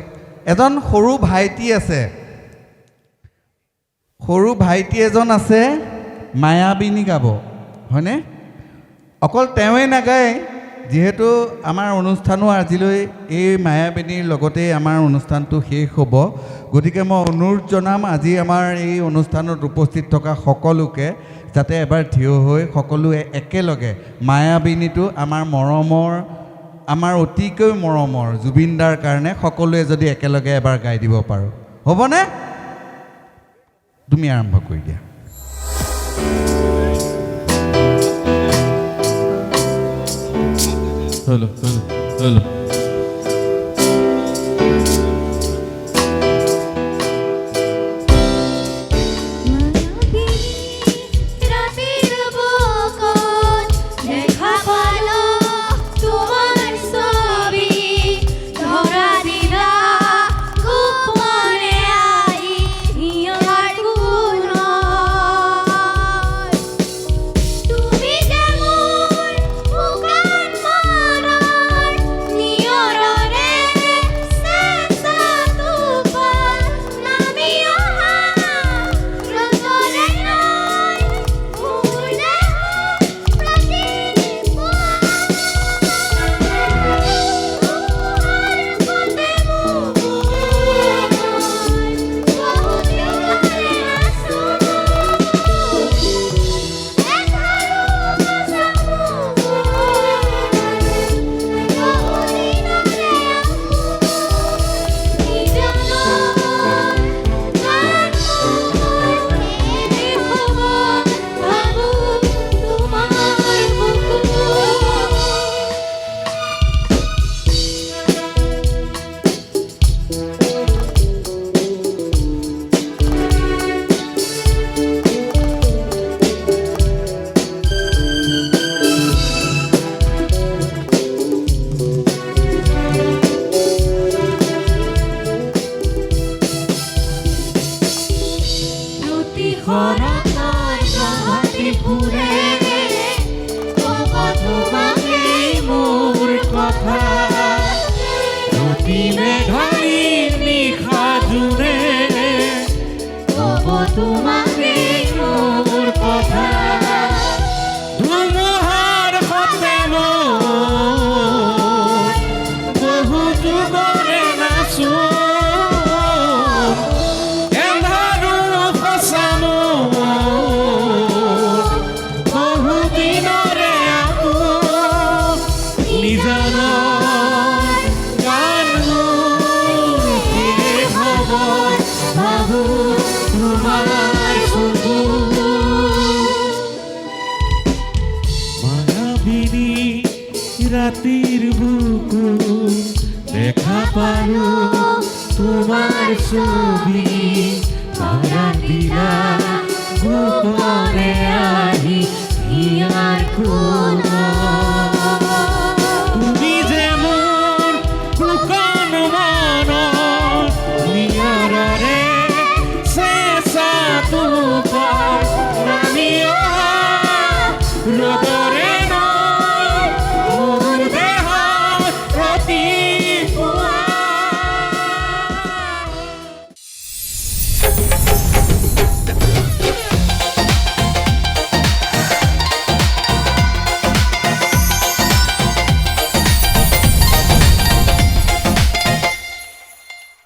এজন সৰু ভাইটি আছে, সৰু ভাইটি এজন আছে, মায়াবিনী গাব, হয়নে? অকল তেওঁৱে নাগায়, যিহেতু আমাৰ অনুষ্ঠানো আজিলৈ এই মায়াবিনীৰ লগতেই আমাৰ অনুষ্ঠানটো শেষ হ'ব। গতিকে মই অনুৰোধ জনাম আজি আমাৰ এই অনুষ্ঠানত উপস্থিত থকা সকলোকে যাতে এবাৰ থিয় হৈ সকলোৱে একেলগে মায়াবিনীটো আমাৰ অতিকৈ মৰমৰ জুবিন দাৰ কাৰণে সকলোৱে যদি একেলগে এবাৰ গাই দিব পাৰোঁ, হ'বনে? তুমি আৰম্ভ কৰি দিয়া। Hello' hello'. কথা অতি মেঘালী নিশা জোৰে ক'ব তোমাকে মোৰ কথা ধুমুহাৰ সতে মই বহু যুগৰে নাচো এন্ধাৰো সঁচা মোৰ বহু দিনৰে আপোন নিজানৰ গান মোৰ শেষ হ'ব ভাবো তোমাৰ চকু মায়াবিনী ৰাতিৰ বুকু দেখা পালো তোমাৰ ছবি ধৰা দিলা গোপনে আহি হিয়াৰ কোণত